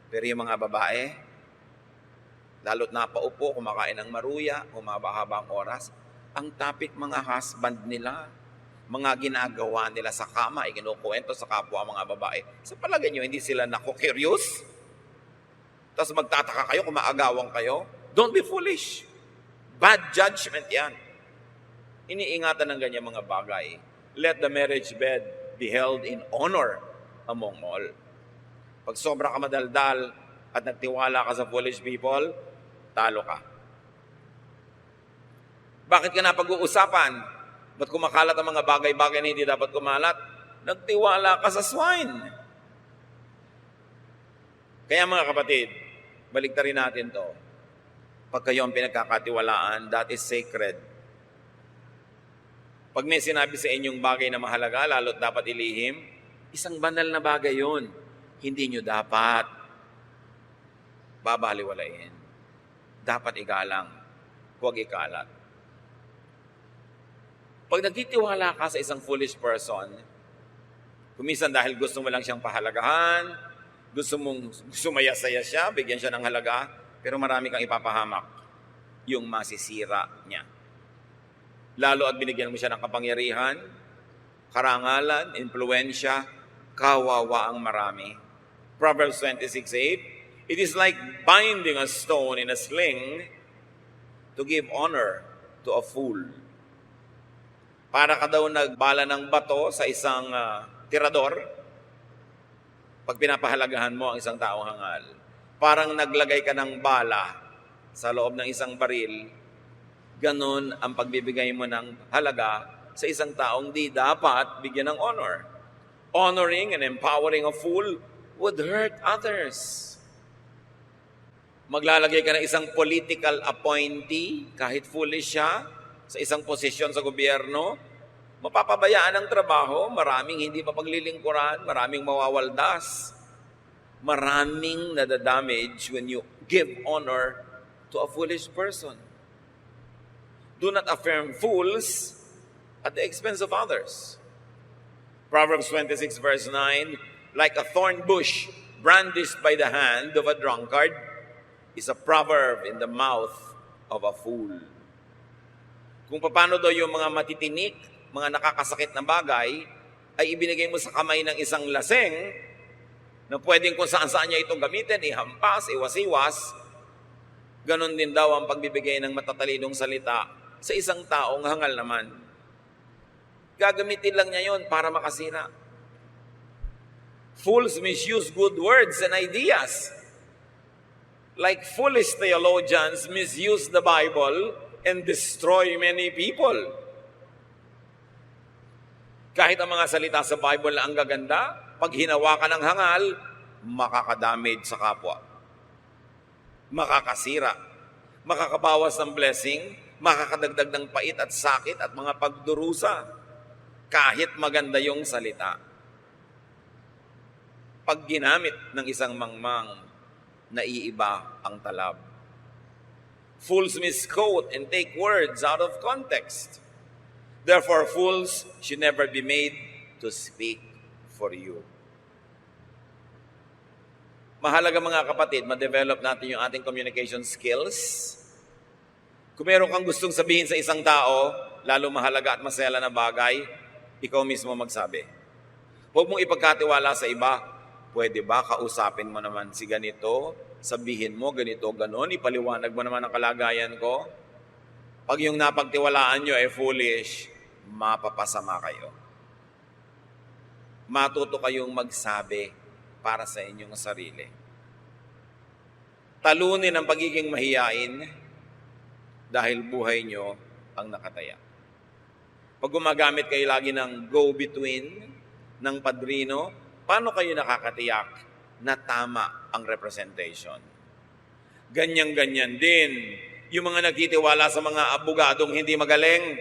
Pero yung mga babae, lalo't napaupo, kumakain ng maruya, humaba-habang oras, ang topic mga husband nila, mga ginagawa nila sa kama, ikinukwento sa kapwa mga babae. Sa palagay nyo, hindi sila naku-curious? Tapos magtataka kayo, kung maagawang kayo? Don't be foolish. Bad judgment yan. Iniingatan ng ganyan mga bagay. Let the marriage bed be held in honor among all. Pag sobra ka madaldal at nagtiwala ka sa foolish people, talo ka. Bakit ka na pag-uusapan? Ba't kumakalat ang mga bagay-bagay na hindi dapat kumalat? Nagtiwala ka sa swine. Kaya mga kapatid, baliktarin natin to. Pag kayo ang pinagkakatiwalaan, that is sacred. Pag may sinabi sa inyong bagay na mahalaga, lalo't dapat ilihim, isang banal na bagay yun. Hindi nyo dapat babaliwalain. Dapat igalang. Huwag ikalat. Pag nagtitiwala ka sa isang foolish person, kumisan dahil gusto mo lang siyang pahalagahan, gusto sumaya-saya siya, bigyan siya ng halaga, pero marami kang ipapahamak, yung masisira niya. Lalo at binigyan mo siya ng kapangyarihan, karangalan, impluensya, kawawa ang marami. Proverbs 26:8, it is like binding a stone in a sling to give honor to a fool. Para ka daw nagbala ng bato sa isang tirador, pag pinapahalagahan mo ang isang taong hangal. Parang naglagay ka ng bala sa loob ng isang baril, ganun ang pagbibigay mo ng halaga sa isang taong di dapat bigyan ng honor. Honoring and empowering a fool would hurt others. Maglalagay ka ng isang political appointee, kahit foolish siya, sa isang posisyon sa gobyerno, mapapabayaan ang trabaho, maraming hindi mapaglilingkuran, maraming mawawaldas, maraming nadadamage when you give honor to a foolish person. Do not affirm fools at the expense of others. Proverbs 26 verse 9, like a thorn bush brandished by the hand of a drunkard is a proverb in the mouth of a fool. Kung paano daw yung mga matitinik, mga nakakasakit na bagay, ay ibinigay mo sa kamay ng isang laseng na pwedeng kung saan-saan niya ito gamitin, ihampas, iwasiwas, ganon din daw ang pagbibigay ng matatalinong salita sa isang taong hangal naman. Gagamitin lang niya yon para makasira. Fools misuse good words and ideas. Like foolish theologians misuse the Bible and destroy many people. Kahit ang mga salita sa Bible na ang gaganda, pag hinawakan ng hangal, makakadamage sa kapwa. Makakasira. Makakabawas ng blessing, makakadagdag ng pait at sakit at mga pagdurusa. Kahit maganda yung salita. Pag ginamit ng isang mangmang, naiiba ang talab. Fools misquote and take words out of context. Therefore, fools should never be made to speak for you. Mahalaga mga kapatid, ma-develop natin yung ating communication skills. Kung meron kang gustong sabihin sa isang tao, lalo mahalaga at masaya na bagay, ikaw mismo magsabi. Huwag mong ipagkatiwala sa iba. Pwede ba kausapin mo naman si ganito? Sabihin mo ganito, ganon, ipaliwanag mo naman ang kalagayan ko? Pag yung napagtiwalaan nyo ay foolish, mapapasama kayo. Matuto kayong magsabi para sa inyong sarili. Talunin ang pagiging mahiyain dahil buhay nyo ang nakataya. Pag gumagamit kayo lagi ng go-between, ng padrino, paano kayo nakakatiyak na tama ang representation? Ganyan-ganyan din. Yung mga nagtitiwala sa mga abogadong hindi magaling,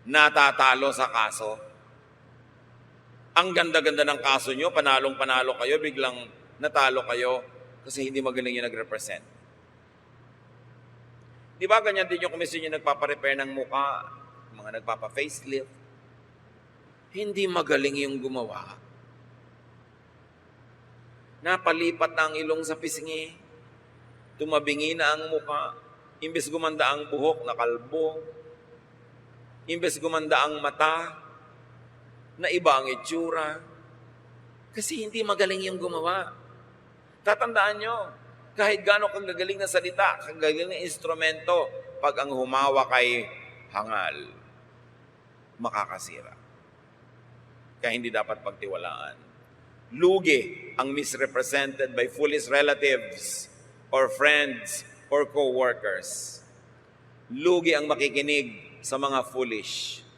natatalo sa kaso. Ang ganda-ganda ng kaso nyo, panalong-panalo kayo, biglang natalo kayo kasi hindi magaling yung nag-represent. Di ba ganyan din yung komisyon yung nagpaparepair ng muka, mga nagpapa-facelift? Hindi magaling yung gumawa. Napalipat na ang ilong sa pisngi, tumabingi na ang muka, imbes gumanda ang buhok, nakalbo, imbes gumanda ang mata, na iba ang itsura. Kasi hindi magaling yung gumawa. Tatandaan nyo, kahit gaano kang gagaling na salita, kang gagaling na instrumento, pag ang humawa kay hangal, makakasira. Kaya hindi dapat pagtiwalaan. Lugi ang misrepresented by foolish relatives or friends or co-workers. Lugi ang makikinig sa mga foolish.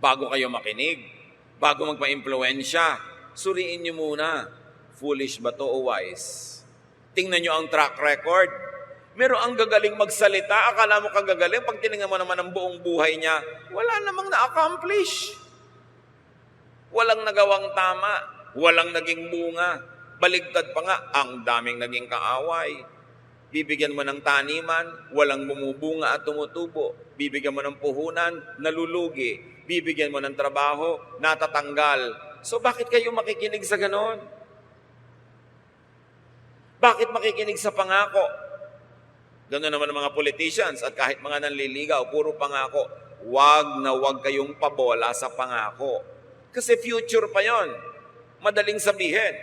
Bago kayo makinig, bago magpa-impluensya, suriin nyo muna, foolish ba to o wise? Tingnan nyo ang track record. Meron ang gagaling magsalita, akala mo kang gagaling, pag tinignan mo naman ang buong buhay niya, wala namang na-accomplish. Walang nagawang tama, walang naging bunga. Baligtad pa nga, ang daming naging kaaway. Bibigyan mo ng taniman, walang bumubunga at tumutubo. Bibigyan mo ng puhunan, nalulugi. Bibigyan mo ng trabaho, natatanggal. So bakit kayo makikinig sa ganon? Bakit makikinig sa pangako? Ganon naman ang mga politicians at kahit mga nanliligaw, puro pangako. Wag na wag kayong pabola sa pangako. Kasi future pa yon. Madaling sabihin.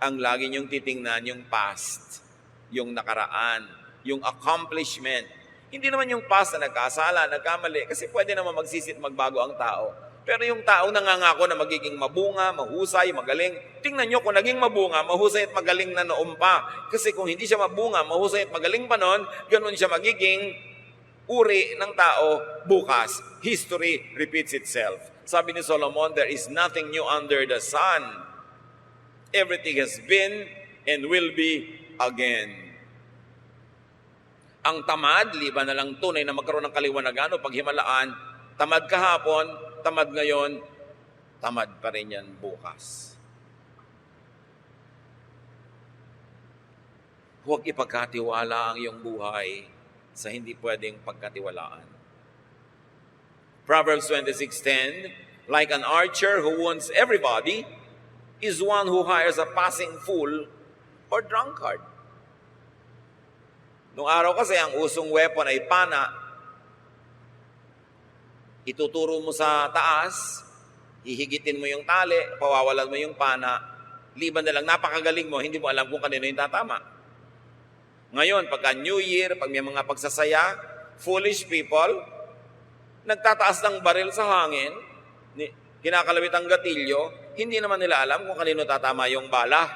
Ang lagi niyong titingnan yung past, yung nakaraan, yung accomplishment. Hindi naman yung past na nagkasala, nagkamali, kasi pwede naman magsisit magbago ang tao. Pero yung tao nangangako na magiging mabunga, mahusay, magaling, tingnan nyo kung naging mabunga, mahusay at magaling na noon pa. Kasi kung hindi siya mabunga, mahusay at magaling pa noon, ganun siya magiging uri ng tao bukas. History repeats itself. Sabi ni Solomon, there is nothing new under the sun. Everything has been and will be again. Ang tamad, liban na lang tunay na magkaroon ng kaliwanagan o paghimalaan, tamad kahapon, tamad ngayon, tamad pa rin yan bukas. Huwag ipagkatiwala ang iyong buhay sa hindi pwedeng pagkatiwalaan. Proverbs 26:10, like an archer who wounds everybody, is one who hires a passing fool or drunkard. Noong araw kasi, ang usong weapon ay pana. Ituturo mo sa taas, hihigitin mo yung tali, pawawalan mo yung pana, liban na lang, napakagaling mo, hindi mo alam kung kanino yung tatama. Ngayon, pagka New Year, pag may mga pagsasaya, foolish people, nagtataas ng baril sa hangin, kinakalawit ang gatilyo, hindi naman nila alam kung kanino tatama yung bala.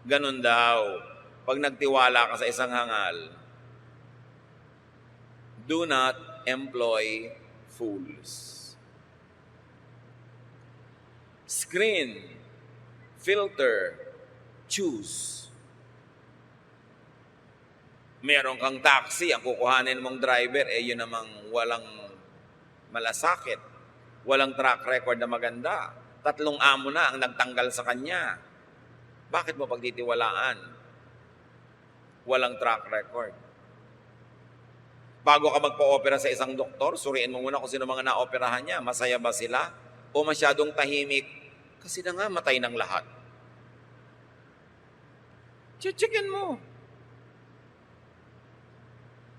Ganun daw. Pag nagtiwala ka sa isang hangal, do not employ fools. Screen, filter, choose. Meron kang taxi, ang kukuhanin mong driver, yun namang walang malasakit, walang track record na maganda. 3 amo na ang nagtanggal sa kanya. Bakit mo pagtitiwalaan? Walang track record. Bago ka magpa-opera sa isang doktor, suriin mo muna kung sino mga na-operahan niya. Masaya ba sila? O masyadong tahimik? Kasi na nga, matay ng lahat. Checkin mo.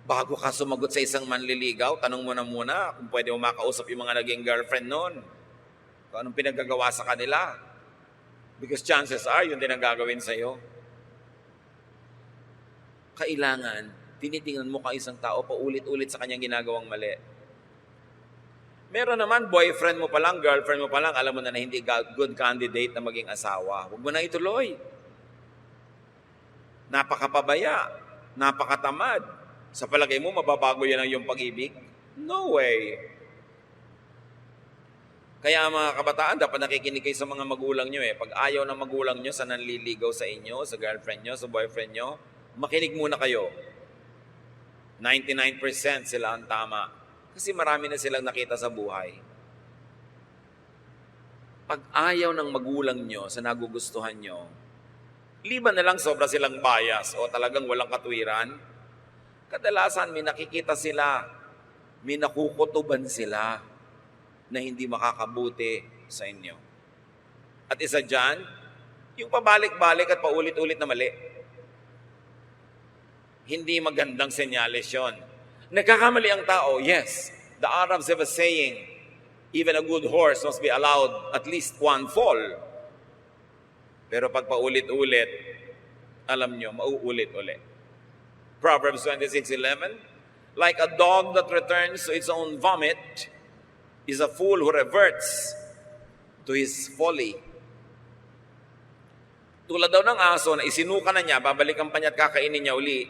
Bago ka sumagot sa isang manliligaw, tanong mo na muna kung pwede mo makausap yung mga naging girlfriend noon. Kung anong pinagagawa sa kanila. Because chances are, yun din ang gagawin sa'yo. Kailangan, tinitingnan mo ka isang tao paulit-ulit sa kanyang ginagawang mali. Meron naman, boyfriend mo pa lang, girlfriend mo pa lang, alam mo na hindi good candidate na maging asawa. Huwag mo na ituloy. Napakapabaya, napakatamad. Sa palagay mo, mababago yan ang iyong pag-ibig? No way. Kaya mga kabataan, dapat nakikinig kayo sa mga magulang nyo eh. Pag ayaw ng magulang nyo sa nanliligaw sa inyo, sa girlfriend nyo, sa boyfriend nyo, makinig muna kayo. 99% sila ang tama. Kasi marami na silang nakita sa buhay. pag ayaw ng magulang nyo sa nagugustuhan nyo, liban na lang sobra silang bias o talagang walang katwiran, kadalasan may nakikita sila, may nakukutuban sila na hindi makakabuti sa inyo. At isa dyan, yung pabalik-balik at paulit-ulit na mali. Hindi magandang senyales yun. Nagkakamali ang tao, yes. The Arabs have a saying, even a good horse must be allowed at least one fall. Pero pag paulit-ulit, alam nyo, mauulit-ulit. Proverbs 26:11, like a dog that returns to its own vomit is a fool who reverts to his folly. Tulad daw ng aso na isinuka na niya, babalikan pa niya at kakainin niya uli,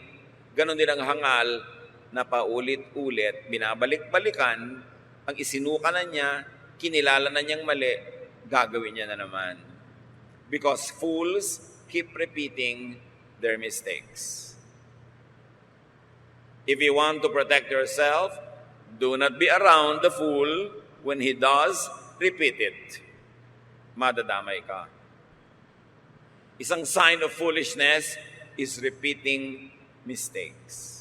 ganon din ang hangal na paulit-ulit, binabalik-balikan, ang isinuka na niya, kinilala na niyang mali, gagawin niya na naman. Because fools keep repeating their mistakes. If you want to protect yourself, do not be around the fool when he does repeat it. Madadamay ka. Isang sign of foolishness is repeating mistakes.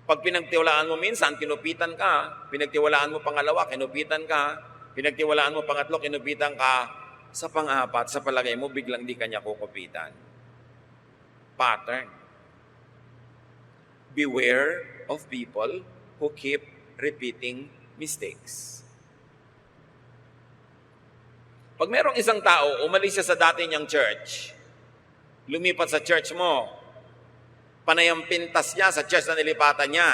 Pag pinagtiwalaan mo minsan, kinupitan ka. Pinagtiwalaan mo pangalawa, kinupitan ka. Pinagtiwalaan mo pangatlo, kinupitan ka. Sa pang-apat, sa palagay mo, biglang di kanya kukupitan. Pattern. Beware of people who keep repeating mistakes. Pag merong isang tao, umalis siya sa dati niyang church, lumipat sa church mo, panayang pintas niya sa church na nilipatan niya.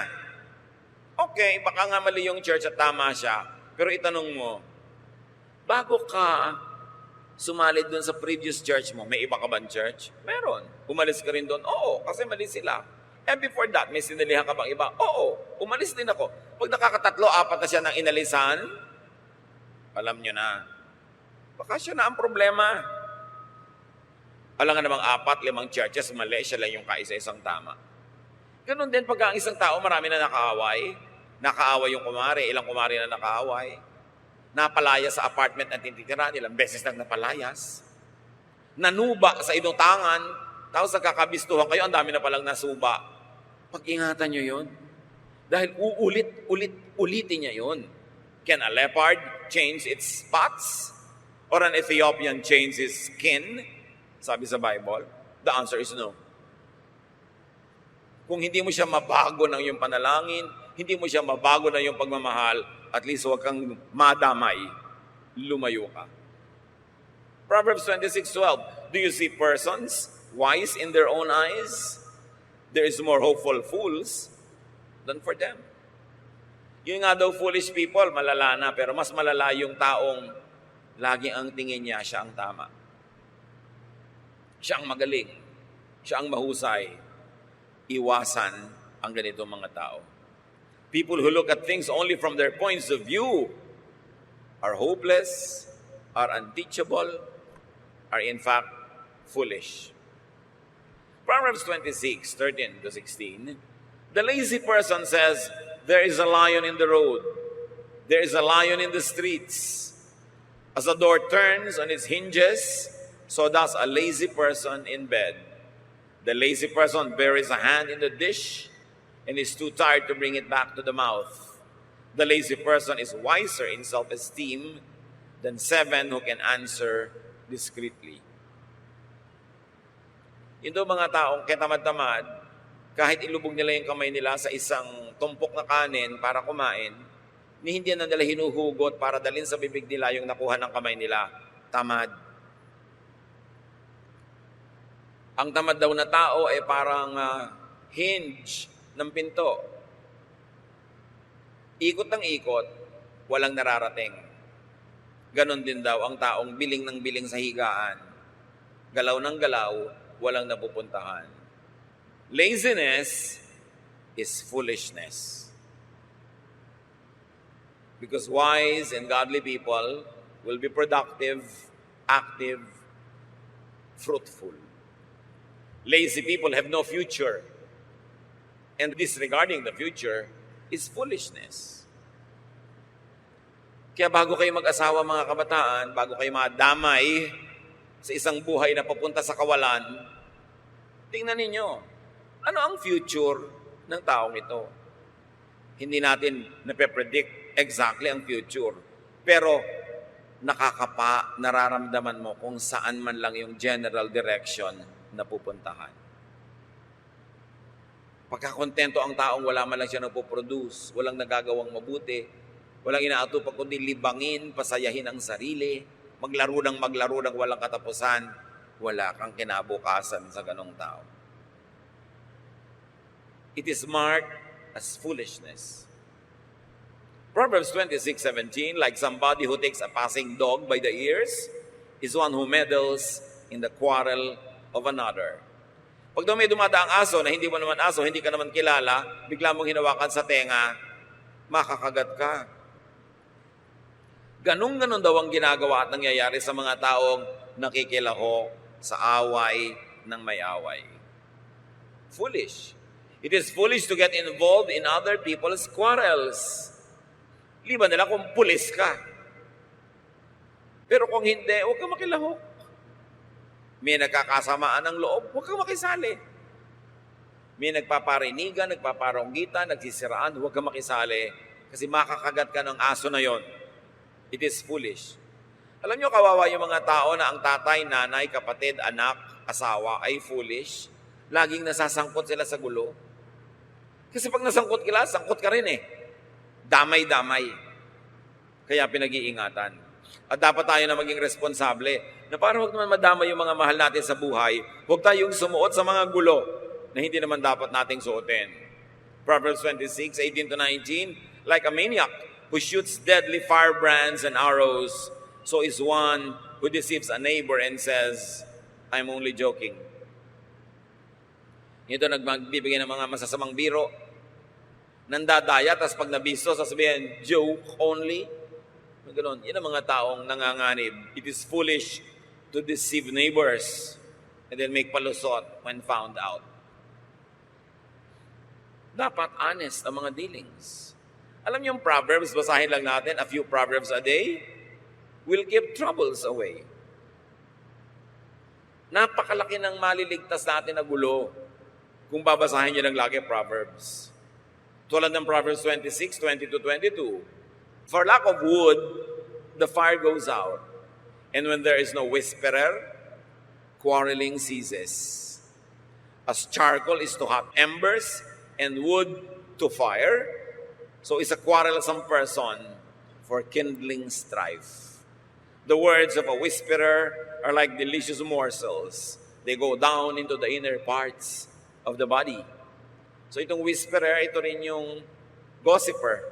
Okay, baka nga mali yung church at tama siya. Pero itanong mo, bago ka sumali dun sa previous church mo, may iba ka bang church? Meron. Umalis ka rin doon? Oo, kasi mali sila. And before that, may sinilihan ka bang iba? Oo, umalis din ako. Pag nakakatatlo, apat na siya ng inalisan, alam nyo na, baka siya na ang problema. Alam nga namang 4-5 churches, mali, siya lang yung kaisa-isang tama. Ganon din pag ang isang tao, marami na nakaaway. Nakaaway yung kumari, ilang kumari na nakaaway. Napalayas sa apartment na tinitira, ilang beses nang napalayas. Nanuba sa inutangan, tapos nagkakabistuhan kayo, ang dami na palang nasuba. Pag-ingatan nyo yun. Dahil ulitin niya yun. Can a leopard change its spots? Or an Ethiopian change his skin? Sabi sa Bible. The answer is no. Kung hindi mo siya mabago ng iyong panalangin, hindi mo siya mabago ng iyong pagmamahal, at least huwag kang madamay, lumayo ka. Proverbs 26:12, do you see persons wise in their own eyes? There is more hopeful fools than for them. Yun nga daw, foolish people, malala na, pero mas malala yung taong lagi ang tingin niya, siya ang tama. Siya ang magaling. Siya ang mahusay. Iwasan ang ganitong mga tao. People who look at things only from their points of view are hopeless, are unteachable, are in fact foolish. Proverbs 26:13-16, the lazy person says, there is a lion in the road. There is a lion in the streets. As a door turns on its hinges, so does a lazy person in bed. The lazy person buries a hand in the dish and is too tired to bring it back to the mouth. The lazy person is wiser in self-esteem than 7 who can answer discreetly. Yung daw mga taong ketamad-tamad, kahit ilubog nila yung kamay nila sa isang tumpok na kanin para kumain, ni hindi na nila hinuhugot para dalhin sa bibig nila yung nakuha ng kamay nila. Tamad. Ang tamad daw na tao ay parang hinge ng pinto. Ikot ng ikot, walang nararating. Ganon din daw ang taong biling ng biling sa higaan. Galaw ng galaw, walang napupuntahan. Laziness is foolishness. Because wise and godly people will be productive, active, fruitful. Lazy people have no future. And disregarding the future is foolishness. Kaya bago kayo mag-asawa mga kabataan, bago kayo madamay sa isang buhay na papunta sa kawalan, tingnan ninyo, ano ang future ng taong ito? Hindi natin nape-predict exactly ang future. Pero nararamdaman mo kung saan man lang yung general direction na pupuntahan. Pagkakontento ang taong wala man lang siya nagpo-produce, walang nagagawang mabuti, walang inaatupag kundi libangin, pasayahin ang sarili, maglaro ng walang katapusan, wala kang kinabukasan sa ganong tao. It is marked as foolishness. Proverbs 26:17, like somebody who takes a passing dog by the ears, is one who meddles in the quarrel of another. Pag daw may dumadaang aso na hindi mo naman aso, hindi ka naman kilala, bigla mong hinawakan sa tenga, makakagat ka. Ganun daw ang ginagawa at nangyayari sa mga taong nakikilaho sa away ng may away. Foolish. It is foolish to get involved in other people's quarrels. Liban nila kung pulis ka. Pero kung hindi, huwag kang makilahok. May nagkakasamaan ng loob, huwag kang makisali. May nagpaparinigan, nagpaparonggitan, nagsisiraan, huwag kang makisali. Kasi makakagat ka ng aso na yon. It is foolish. Alam nyo, kawawa yung mga tao na ang tatay, nanay, kapatid, anak, asawa ay foolish. Laging nasasangkot sila sa gulo. Kasi pag nasangkot ka, sangkot ka rin eh. Damay-damay. Kaya pinag-iingatan. At dapat tayo na maging responsable na para huwag naman madamay yung mga mahal natin sa buhay, huwag tayong sumuot sa mga gulo na hindi naman dapat nating suotin. Proverbs 26:18-19, like a maniac who shoots deadly firebrands and arrows, so is one who deceives a neighbor and says, I'm only joking. Ito nagbibigay ng mga masasamang biro, nandadaya, tapos pag nabisto, sasabihin, joke only. Ganun. Yan ang mga taong nanganganib. It is foolish to deceive neighbors and then make palusot when found out. Dapat honest ang mga dealings. Alam niyo yung Proverbs, basahin lang natin, a few Proverbs a day will keep troubles away. Napakalaki ng maliligtas natin na gulo kung babasahin niyo lang lagi Proverbs. Tulad ng Proverbs 26:20-22. For lack of wood, the fire goes out. And when there is no whisperer, quarreling ceases. As charcoal is to hot embers and wood to fire, so is a quarrelsome person for kindling strife. The words of a whisperer are like delicious morsels. They go down into the inner parts of the body. So itong whisperer, ito rin yung gossiper.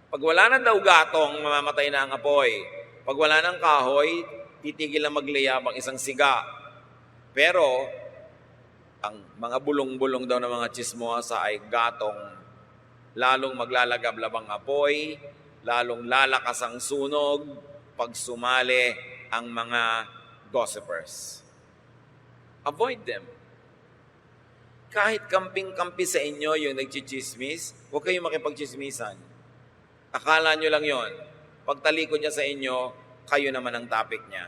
Pag wala ng daw gatong, mamamatay na ang apoy. Pag wala ng kahoy, titigil na magliyab ang isang siga. Pero, ang mga bulong-bulong daw ng mga chismosa ay gatong, lalong maglalagablab ang apoy, lalong lalakas ang sunog, pag sumali ang mga gossipers. Avoid them. Kahit kamping-kampi sa inyo yung nagchichismis, huwag kayong makipagchismisan. Akala nyo lang yon. Pag talikod niya sa inyo, kayo naman ang topic niya.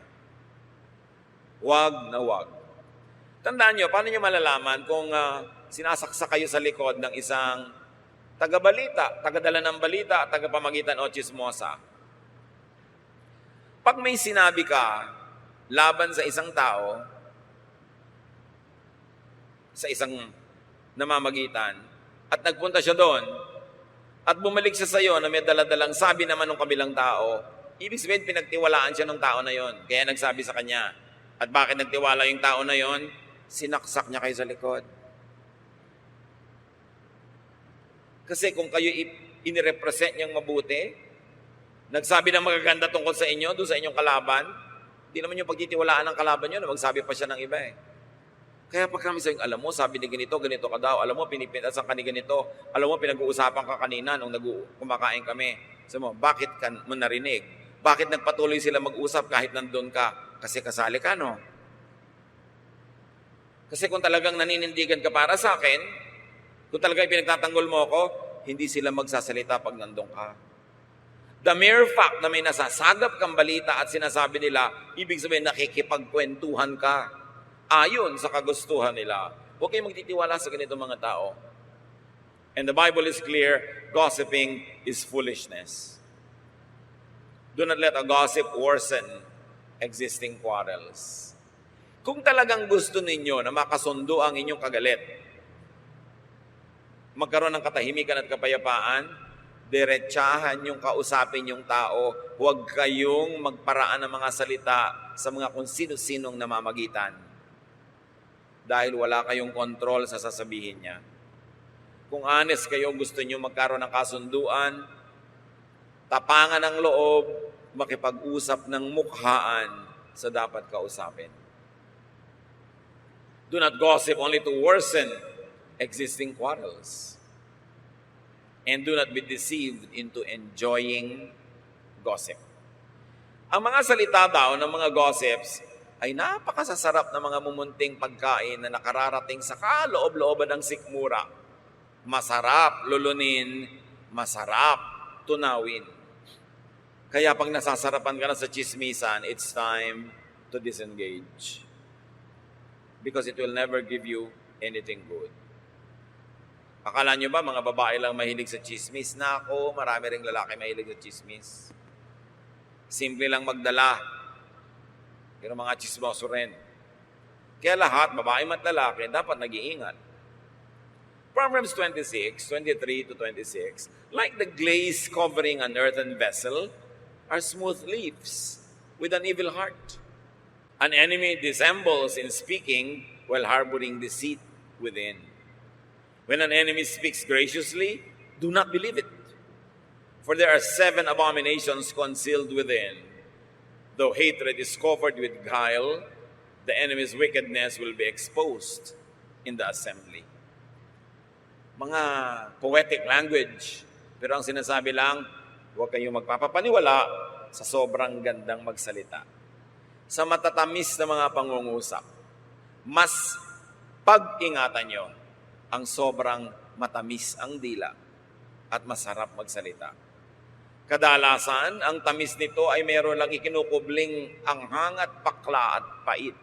Wag na wag. Tandaan nyo, paano nyo malalaman kung sinasaksa kayo sa likod ng isang taga-balita, taga-dala ng balita, taga-pamagitan o chismosa? Pag may sinabi ka laban sa isang tao, sa isang namamagitan, at nagpunta siya doon, at bumalik siya sa iyo na may daladalang sabi naman ng kabilang tao, ibig sabihin pinagtiwalaan siya ng tao na yon. Kaya nagsabi sa kanya. At bakit nagtiwala yung tao na yon? Sinaksak niya kayo sa likod. Kasi kung kayo inirepresent niyang mabuti, nagsabi ng magaganda tungkol sa inyo, doon sa inyong kalaban, hindi naman yung pagtitiwalaan ng kalaban nyo na magsabi pa siya ng iba eh. Kaya pag kami sayang, alam mo, sabi ni ganito, ganito ka daw. Alam mo, pinipintasan ka ni ganito. Alam mo, pinag-uusapan ka kanina nung kumakain kami. Sabi mo, bakit ka mo narinig? Bakit nagpatuloy sila mag-usap kahit nandun ka? Kasi kasali ka, no? Kasi kung talagang naninindigan ka para sa akin, kung talagang pinagtatanggol mo ako, hindi sila magsasalita pag nandun ka. The mere fact na may nasasagap kang balita at sinasabi nila, ibig sabihin nakikipagkwentuhan ka ayon sa kagustuhan nila. Huwag kayong magtitiwala sa ganito mga tao. And the Bible is clear, gossiping is foolishness. Do not let a gossip worsen existing quarrels. Kung talagang gusto ninyo na makasundo ang inyong kagalit, magkaroon ng katahimikan at kapayapaan, diretsahan yung kausapin yung tao, huwag kayong magparaan ng mga salita sa mga kung sino-sinong namamagitan. Dahil wala kayong kontrol sa sasabihin niya. Kung honest kayo, gusto niyo magkaroon ng kasunduan, tapangan ng loob, makipag-usap ng mukhaan sa dapat kausapin. Do not gossip only to worsen existing quarrels. And do not be deceived into enjoying gossip. Ang mga salita daw ng mga gossips ay napakasasarap na mga mumunting pagkain na nakararating sa kaloob-looban ng sikmura. Masarap lulunin, masarap tunawin. Kaya pag nasasarapan ka na sa chismisan, it's time to disengage. Because it will never give you anything good. Akala nyo ba mga babae lang mahilig sa chismis? Nako, marami ring lalaki mahilig sa chismis. Simple lang magdala. Pero mga chismoso rin. Kaya lahat, babae at lalaki, dapat nag-iingat. Proverbs 26:23-26, like the glaze covering an earthen vessel are smooth leaves with an evil heart. An enemy dissembles in speaking while harboring deceit within. When an enemy speaks graciously, do not believe it. For there are 7 abominations concealed within. Though hatred is covered with guile, the enemy's wickedness will be exposed in the assembly. Mga poetic language. Pero ang sinasabi lang, huwag kayong magpapapaniwala sa sobrang gandang magsalita. Sa matatamis na mga pangungusap, mas pag-ingatan nyo ang sobrang matamis ang dila at masarap magsalita. Kadalasan, ang tamis nito ay mayroon lang ikinukubling anghang at pakla at pait.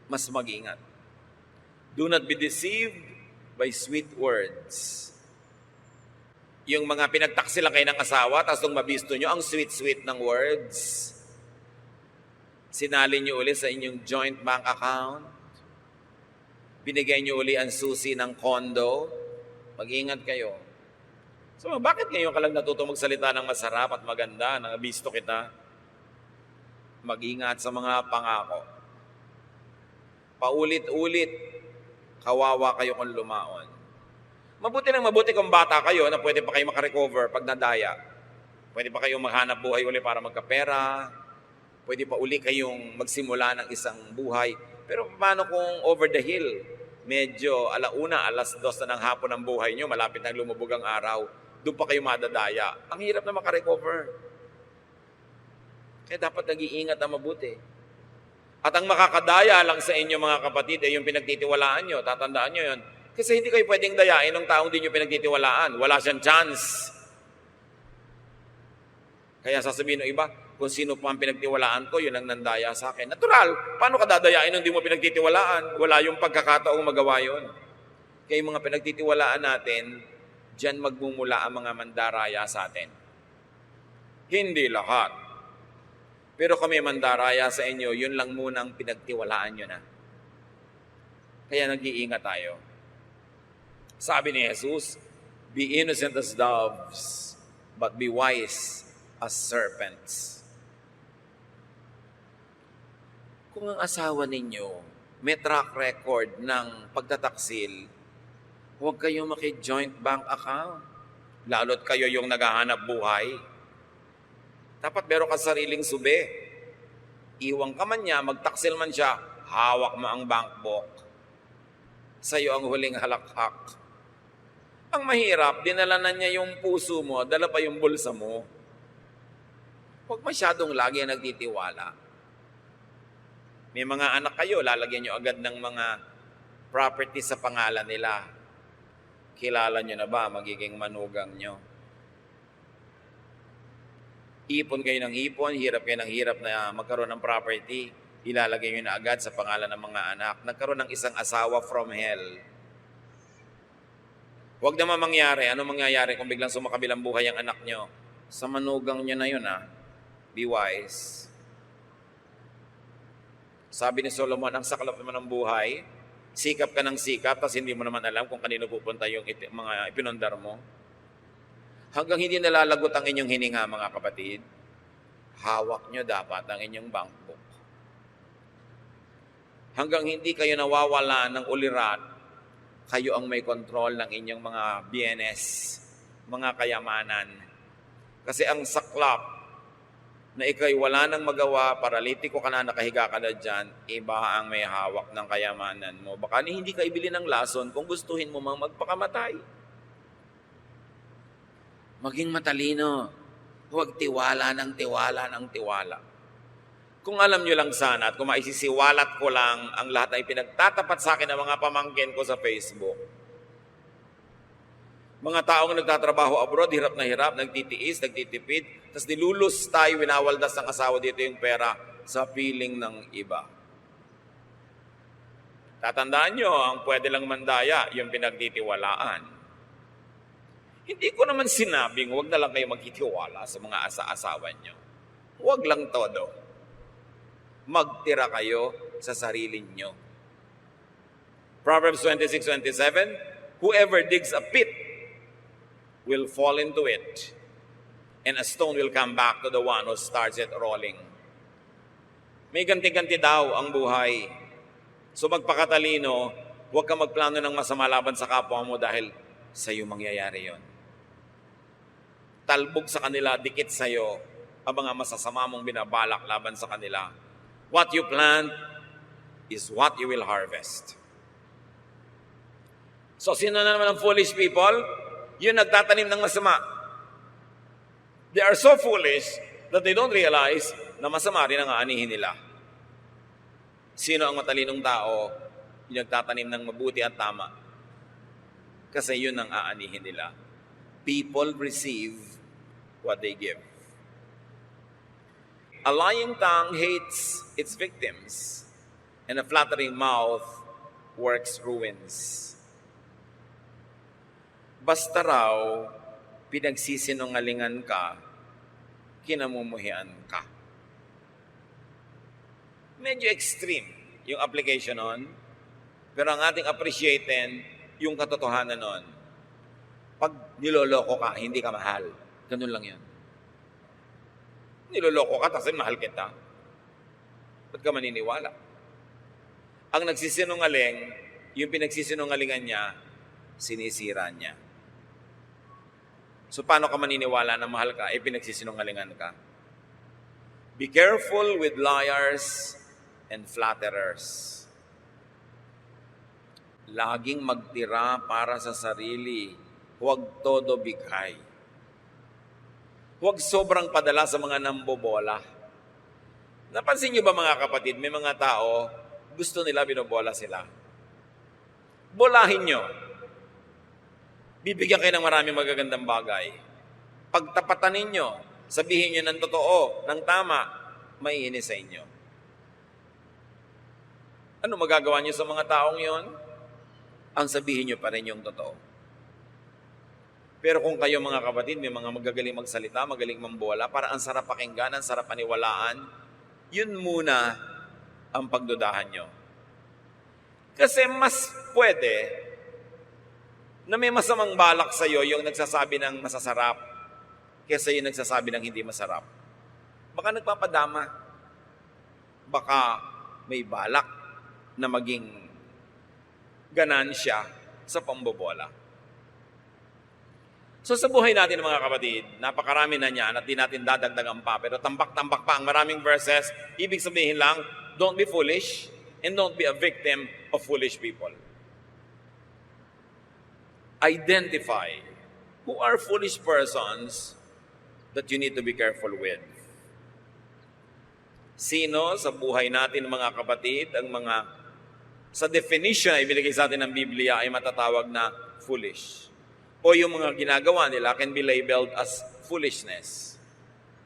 Mas mag-ingat. Do not be deceived by sweet words. Yung mga pinagtaksilan kayo ng asawa, tapos nung mabisto nyo, ang sweet-sweet ng words. Sinali nyo ulit sa inyong joint bank account. Binigay nyo uli ang susi ng condo. Mag-ingat kayo. So, bakit ngayon ka lang natutong magsalita ng masarap at maganda, nang nabisto kita? Mag-ingat sa mga pangako. Paulit-ulit, kawawa kayo kung lumaon. Mabuti kung bata kayo na pwede pa kayo makarecover pag nadaya. Pwede pa kayong maghanap buhay uli para magkapera. Pwede pa uli kayong magsimula ng isang buhay. Pero paano kung over the hill? Medyo 1:00, 2:00 na ng hapon ang buhay nyo, malapit na lumubog ang araw, doon pa kayo madadaya. Ang hirap na makarecover. Kaya dapat nag-iingat na mabuti. At ang makakadaya lang sa inyo mga kapatid ay yung pinagtitiwalaan nyo. Tatandaan nyo yun. Kasi hindi kayo pwedeng dayain ng taong di nyo pinagtitiwalaan. Wala siyang chance. Kaya sasabihin ng iba, kung sino pa ang pinagtiwalaan ko, yun ang nandaya sa akin. Natural, paano ka dadayain nung di mo pinagtitiwalaan? Wala yung pagkakataong magawa yun. Kaya yung mga pinagtitiwalaan natin, dyan magmumula ang mga mandaraya sa atin. Hindi lahat. Pero kami mandaraya sa inyo, yun lang munang pinagtiwalaan nyo na. Kaya nag-iingat tayo. Sabi ni Jesus, be innocent as doves, but be wise as serpents. Kung ang asawa ninyo may track record ng pagtataksil, huwag kayong maki-joint bank account. Lalo't kayo yung naghahanap buhay. Dapat meron ka sariling sube. Iwang ka man niya, magtaksil man siya, hawak mo ang bank book. Sa'yo ang huling halakhak. Ang mahirap, dinala na niya yung puso mo, dala pa yung bulsa mo. Huwag masyadong lagi nagtitiwala. May mga anak kayo, lalagyan nyo agad ng mga property sa pangalan nila. Kilala nyo na ba, magiging manugang nyo? Ipon kayo ng ipon, hirap kayo ng hirap na magkaroon ng property, ilalagay nyo na agad sa pangalan ng mga anak. Nagkaroon ng isang asawa from hell. Huwag naman mangyari. Ano mangyayari kung biglang sumakabilang buhay ang anak nyo? Sa manugang nyo na yun, Be wise. Sabi ni Solomon, ang saklap naman ng buhay, sikap ka ng sikap, tapos hindi mo naman alam kung kanino pupunta yung mga ipinundar mo. Hanggang hindi nalalagot ang inyong hininga, mga kapatid, hawak nyo dapat ang inyong bank book. Hanggang hindi kayo nawawala ng ulirat, kayo ang may control ng inyong mga bienes, mga kayamanan. Kasi ang saklap na ikay wala nang magawa, paralitiko ka na, nakahiga ka na dyan, iba ang may hawak ng kayamanan mo. Baka hindi ka ibili ng lason kung gustuhin mo mang magpakamatay. Maging matalino. Huwag tiwala ng tiwala. Kung alam nyo lang sana at kung maisisiwalat ko lang ang lahat na ipinagtatapat sa akin ng mga pamangkin ko sa Facebook. Mga taong nagtatrabaho abroad, hirap na hirap, nagtitiis, nagtitipid, tapos nilulus tayo, winawaldas ng asawa dito yung pera sa piling ng iba. Tatandaan nyo, ang pwede lang mandaya, yung pinagtitiwalaan. Hindi ko naman sinabing huwag na lang kayo magtitiwala sa mga asa-asawa nyo. Huwag lang todo. Magtira kayo sa sarili nyo. Proverbs 26:27, whoever digs a pit will fall into it, and a stone will come back to the one who starts it rolling. May ganti-ganti daw ang buhay. So magpakatalino, huwag ka magplano ng masama laban sa kapwa mo dahil sa iyo mangyayari yon. Talbog sa kanila, dikit sa iyo ang mga masasama mong binabalak laban sa kanila. What you plant is what you will harvest. So sino na naman ang foolish people? Yun nagtatanim ng masama. They are so foolish that they don't realize na masama rin ang aanihin nila. Sino ang matalinong tao? Yung nagtatanim ng mabuti at tama. Kasi yun ang aanihin nila. People receive what they give. A lying tongue hates its victims, and a flattering mouth works ruins. Basta raw, pinagsisinungalingan ka, kinamumuhian ka. Medyo extreme yung application nun, pero ang ating appreciaten, yung katotohanan nun. Pag niloloko ka, hindi ka mahal. Ganun lang yan. Niloloko ka, kasi mahal kita. Ba't ka maniniwala? Ang nagsisinungaling, yung pinagsisinungalingan niya, sinisira niya. So paano ka maniniwala na mahal ka, pinagsisinungalingan ka? Be careful with liars and flatterers. Laging magtira para sa sarili. Huwag todo bigay. Huwag sobrang padala sa mga nambobola. Napansin niyo ba mga kapatid, may mga tao, gusto nila binobola sila. Bolahin niyo. Bibigyan kayo ng maraming magagandang bagay. Pagtapatan ninyo, sabihin niyo ng totoo, ng tama, maiinis sa inyo. Ano magagawa niyo sa mga taong yon? Ang sabihin niyo pa rin yung totoo. Pero kung kayo mga kapatid, may mga magagaling magsalita, magaling mambola, para ang sarap pakinggan, ang sarap paniwalaan, yun muna ang pagdudahan nyo. Kasi mas pwede na may masamang balak sa'yo yung nagsasabi ng masasarap kaysa yung nagsasabi ng hindi masarap. Baka nagpapadama. Baka may balak na maging ganansya sa pambobola. So sa buhay natin mga kapatid, napakarami na niyan at di natin dadagdagan pa. Pero tambak-tambak pa ang maraming verses. Ibig sabihin lang, don't be foolish and don't be a victim of foolish people. Identify who are foolish persons that you need to be careful with. Sino sa buhay natin mga kapatid, ang mga sa definition na ibinigay sa atin ng Biblia ay matatawag na foolish. O yung mga ginagawa nila can be labeled as foolishness.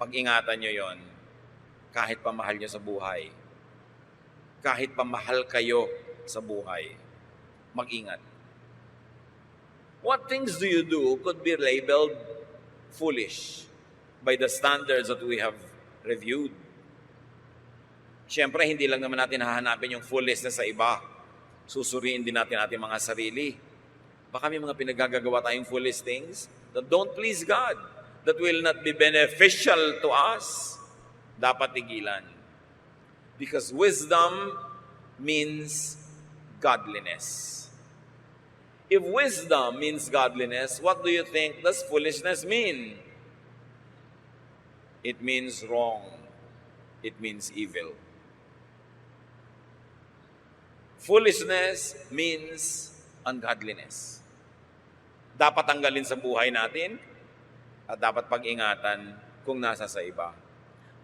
Pag-ingatan nyo yon kahit pamahal nyo sa buhay. Kahit pamahal kayo sa buhay. Mag-ingat. What things do you do could be labeled foolish by the standards that we have reviewed? Siyempre, hindi lang naman natin hahanapin yung foolishness sa iba. Susuriin din natin ating mga sarili. Baka may mga pinagagagawa tayong foolish things that don't please God, that will not be beneficial to us. Dapat tigilan. Because wisdom means godliness. If wisdom means godliness, what do you think does foolishness mean? It means wrong. It means evil. Foolishness means ungodliness. Dapat tanggalin sa buhay natin at dapat pag-ingatan kung nasa sa iba.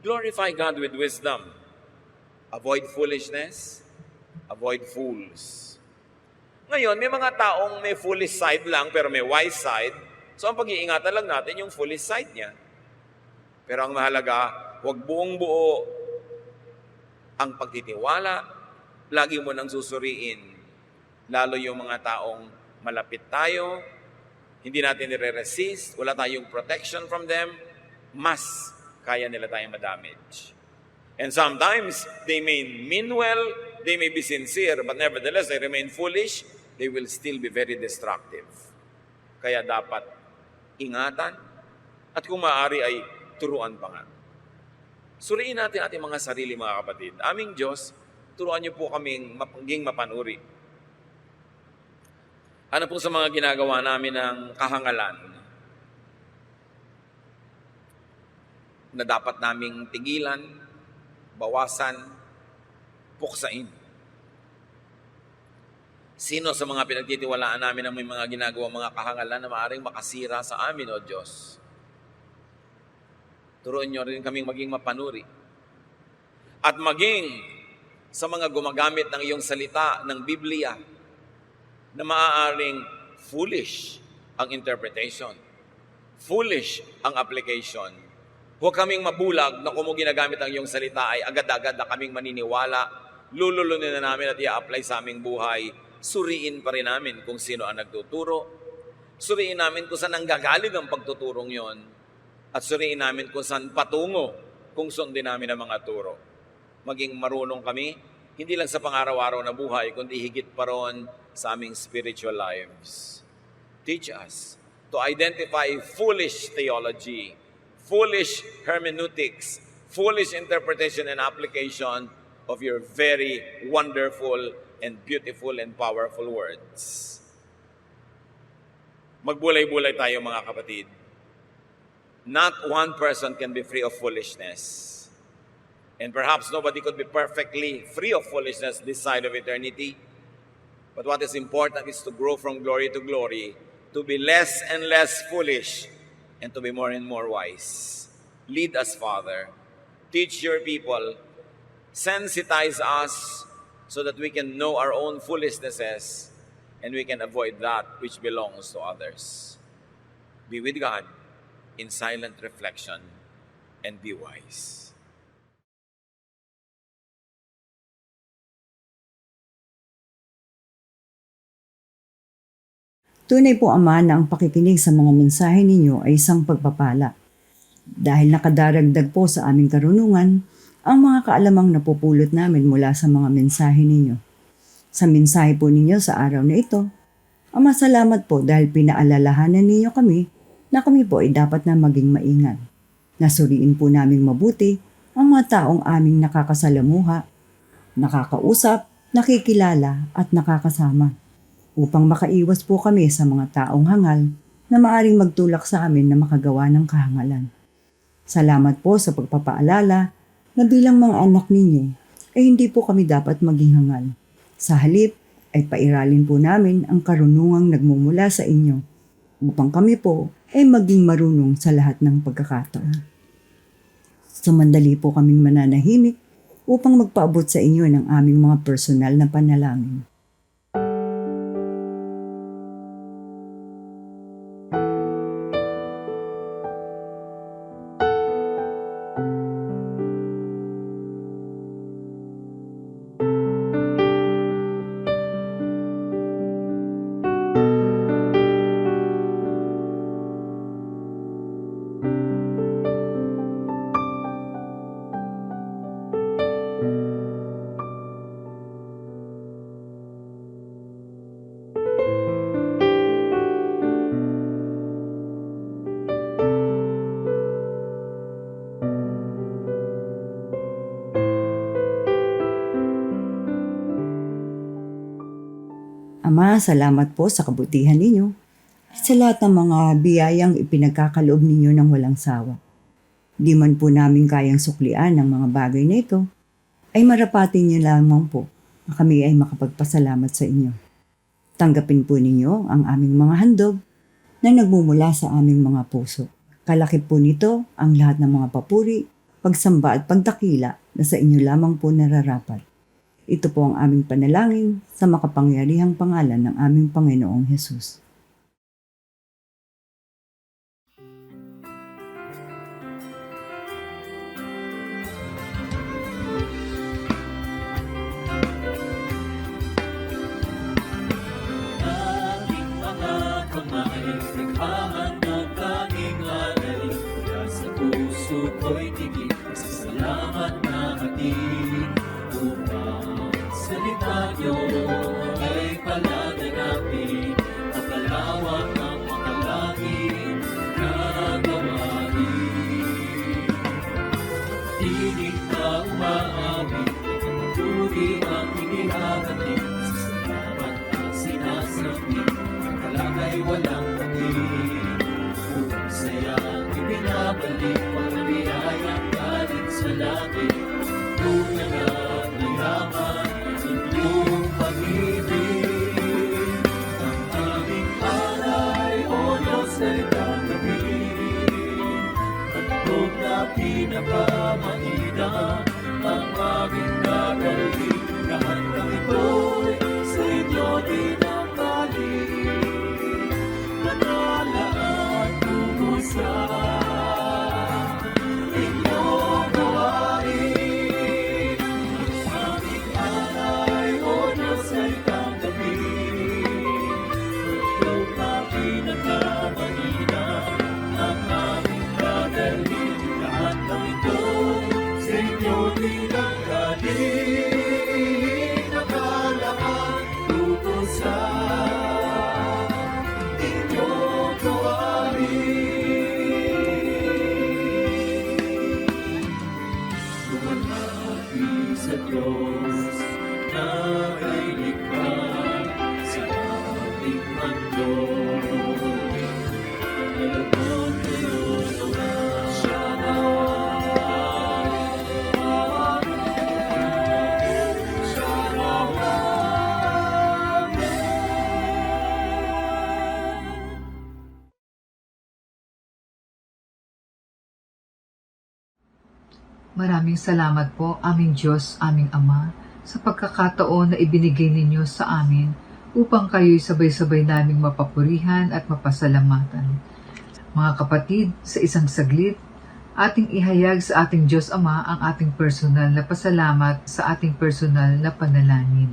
Glorify God with wisdom. Avoid foolishness. Avoid fools. Ngayon, may mga taong may foolish side lang pero may wise side. So ang pag-iingatan lang natin yung foolish side niya. Pero ang mahalaga, huwag buong buo ang pagtitiwala. Lagi mo nang susuriin. Lalo yung mga taong malapit tayo, hindi natin nire-resist, wala tayong protection from them, mas kaya nila tayong madamage. And sometimes, they may mean well, they may be sincere, but nevertheless, they remain foolish, they will still be very destructive. Kaya dapat ingatan, at kung maaari ay turuan pa nga. Suriin natin ating mga sarili, mga kapatid. Aming Diyos, turuan niyo po kaming maging mapanuri. Ano po sa mga ginagawa namin ng kahangalan na dapat naming tigilan, bawasan, puksain? Sino sa mga pinagtitiwalaan namin ang may mga ginagawa mga kahangalan na maaaring makasira sa amin, O Diyos? Turuan niyo rin kaming maging mapanuri. At maging sa mga gumagamit ng iyong salita ng Biblia na maaaring foolish ang interpretation, foolish ang application. Huwag kaming mabulag na kung mo ginagamit ang iyong salita ay agad-agad na kaming maniniwala, lululunin na namin at i-apply sa aming buhay. Suriin pa rin namin kung sino ang nagtuturo. Suriin namin kung saan nanggagaling ang pagtuturong yon. At suriin namin kung saan patungo kung sundin namin ang mga turo. Maging marunong kami, hindi lang sa pang-araw-araw na buhay, kundi higit pa ron sa aming spiritual lives. Teach us to identify foolish theology, foolish hermeneutics, foolish interpretation and application of your very wonderful and beautiful and powerful words. Magbulay-bulay tayo, mga kapatid. Not one person can be free of foolishness. And perhaps nobody could be perfectly free of foolishness this side of eternity. But what is important is to grow from glory to glory, to be less and less foolish, and to be more and more wise. Lead us, Father. Teach your people. Sensitize us so that we can know our own foolishnesses and we can avoid that which belongs to others. Be with God in silent reflection and be wise. Tunay po, Ama, na ang pakikinig sa mga mensahe ninyo ay isang pagpapala. Dahil nakadaragdag po sa aming karunungan ang mga kaalamang napupulot namin mula sa mga mensahe ninyo. Sa mensahe po ninyo sa araw na ito, Ama, salamat po dahil pinaalalahanan ninyo kami na kami po ay dapat na maging maingat. Nasuriin po naming mabuti ang mga taong aming nakakasalamuha, nakakausap, nakikilala at nakakasama, upang makaiwas po kami sa mga taong hangal na maaring magtulak sa amin na makagawa ng kahangalan. Salamat po sa pagpapaalala na bilang mga anak ninyo ay hindi po kami dapat maging hangal. Sa halip ay pairalin po namin ang karunungang nagmumula sa inyo upang kami po ay maging marunong sa lahat ng pagkakataon. Sumandali po kaming mananahimik upang magpaabot sa inyo ng aming mga personal na panalangin. Ama, salamat po sa kabutihan ninyo at sa lahat ng mga biyayang ipinagkakaloob ninyo ng walang sawa. Di man po namin kayang suklian ng mga bagay na ito, ay marapatin niyo lamang po na kami ay makapagpasalamat sa inyo. Tanggapin po ninyo ang aming mga handog na nagmumula sa aming mga puso. Kalakip po nito ang lahat ng mga papuri, pagsamba at pagdakila na sa inyo lamang po nararapat. Ito po ang aming panalangin sa makapangyarihang pangalan ng aming Panginoong Hesus. Aking mga kamay, naghahan ng tanging alay. Mula sa puso ko'y tigil, salamat na hatid. Upang salita niyo ay palaganapin, mapalawak ang makalangin na gawain. Tinig na umaawit, pagpapuri ang inihahatid. Salamat ang sinasabi, ang kalakay walang pagin. Upang sayang ibinabalik, pagkabiyayang galing sa langit. Tunay at mayaman, inyong pag-ibig. Ang aming alay, O Diyos, ay gagawin. Handog na pinakamainam, ang aming gagawin. Lahat ng ito'y sa inyo dinanggaling. Manalaan tungo sa inyong gawain. Ang aming alay, O Diyos, ay tanggapin. Handog na pinakamainam, ang aming gagawin. Lahat ng ito'y sa inyo dinanggaling. Nakalaan tungo sa inyong gawain. Lumahati sa Diyos na may likha sa ating mundo. Alagod kayo naman siya naman. Siya naman. Maraming salamat po, aming Diyos, aming Ama, sa pagkakataon na ibinigay ninyo sa amin upang kayo'y sabay-sabay naming mapapurihan at mapasalamatan. Mga kapatid, sa isang saglit, ating ihayag sa ating Diyos Ama ang ating personal na pasalamat sa ating personal na panalangin.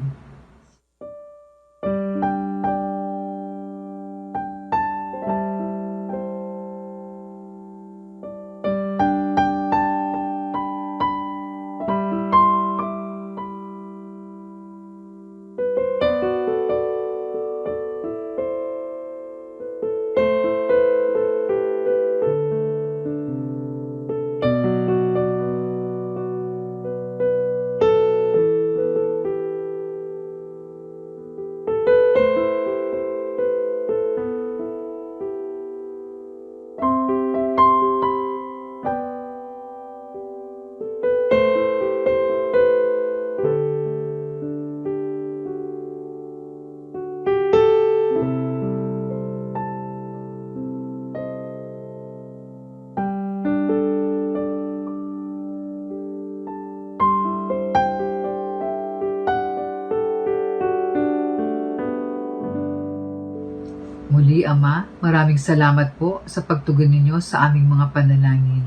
Muli, Ama, maraming salamat po sa pagtugon ninyo sa aming mga panalangin.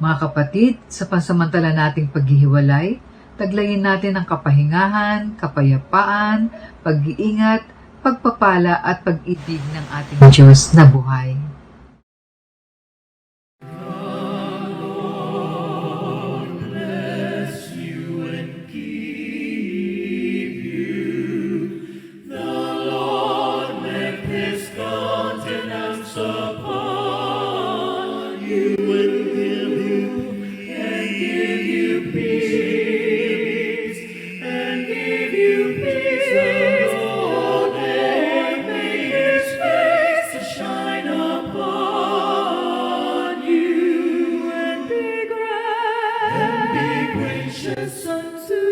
Mga kapatid, sa pansamantala nating paghihiwalay, taglayin natin ang kapahingahan, kapayapaan, pag-iingat, pagpapala at pag-ibig ng ating Diyos na buhay. And give you peace, the Lord gracious unto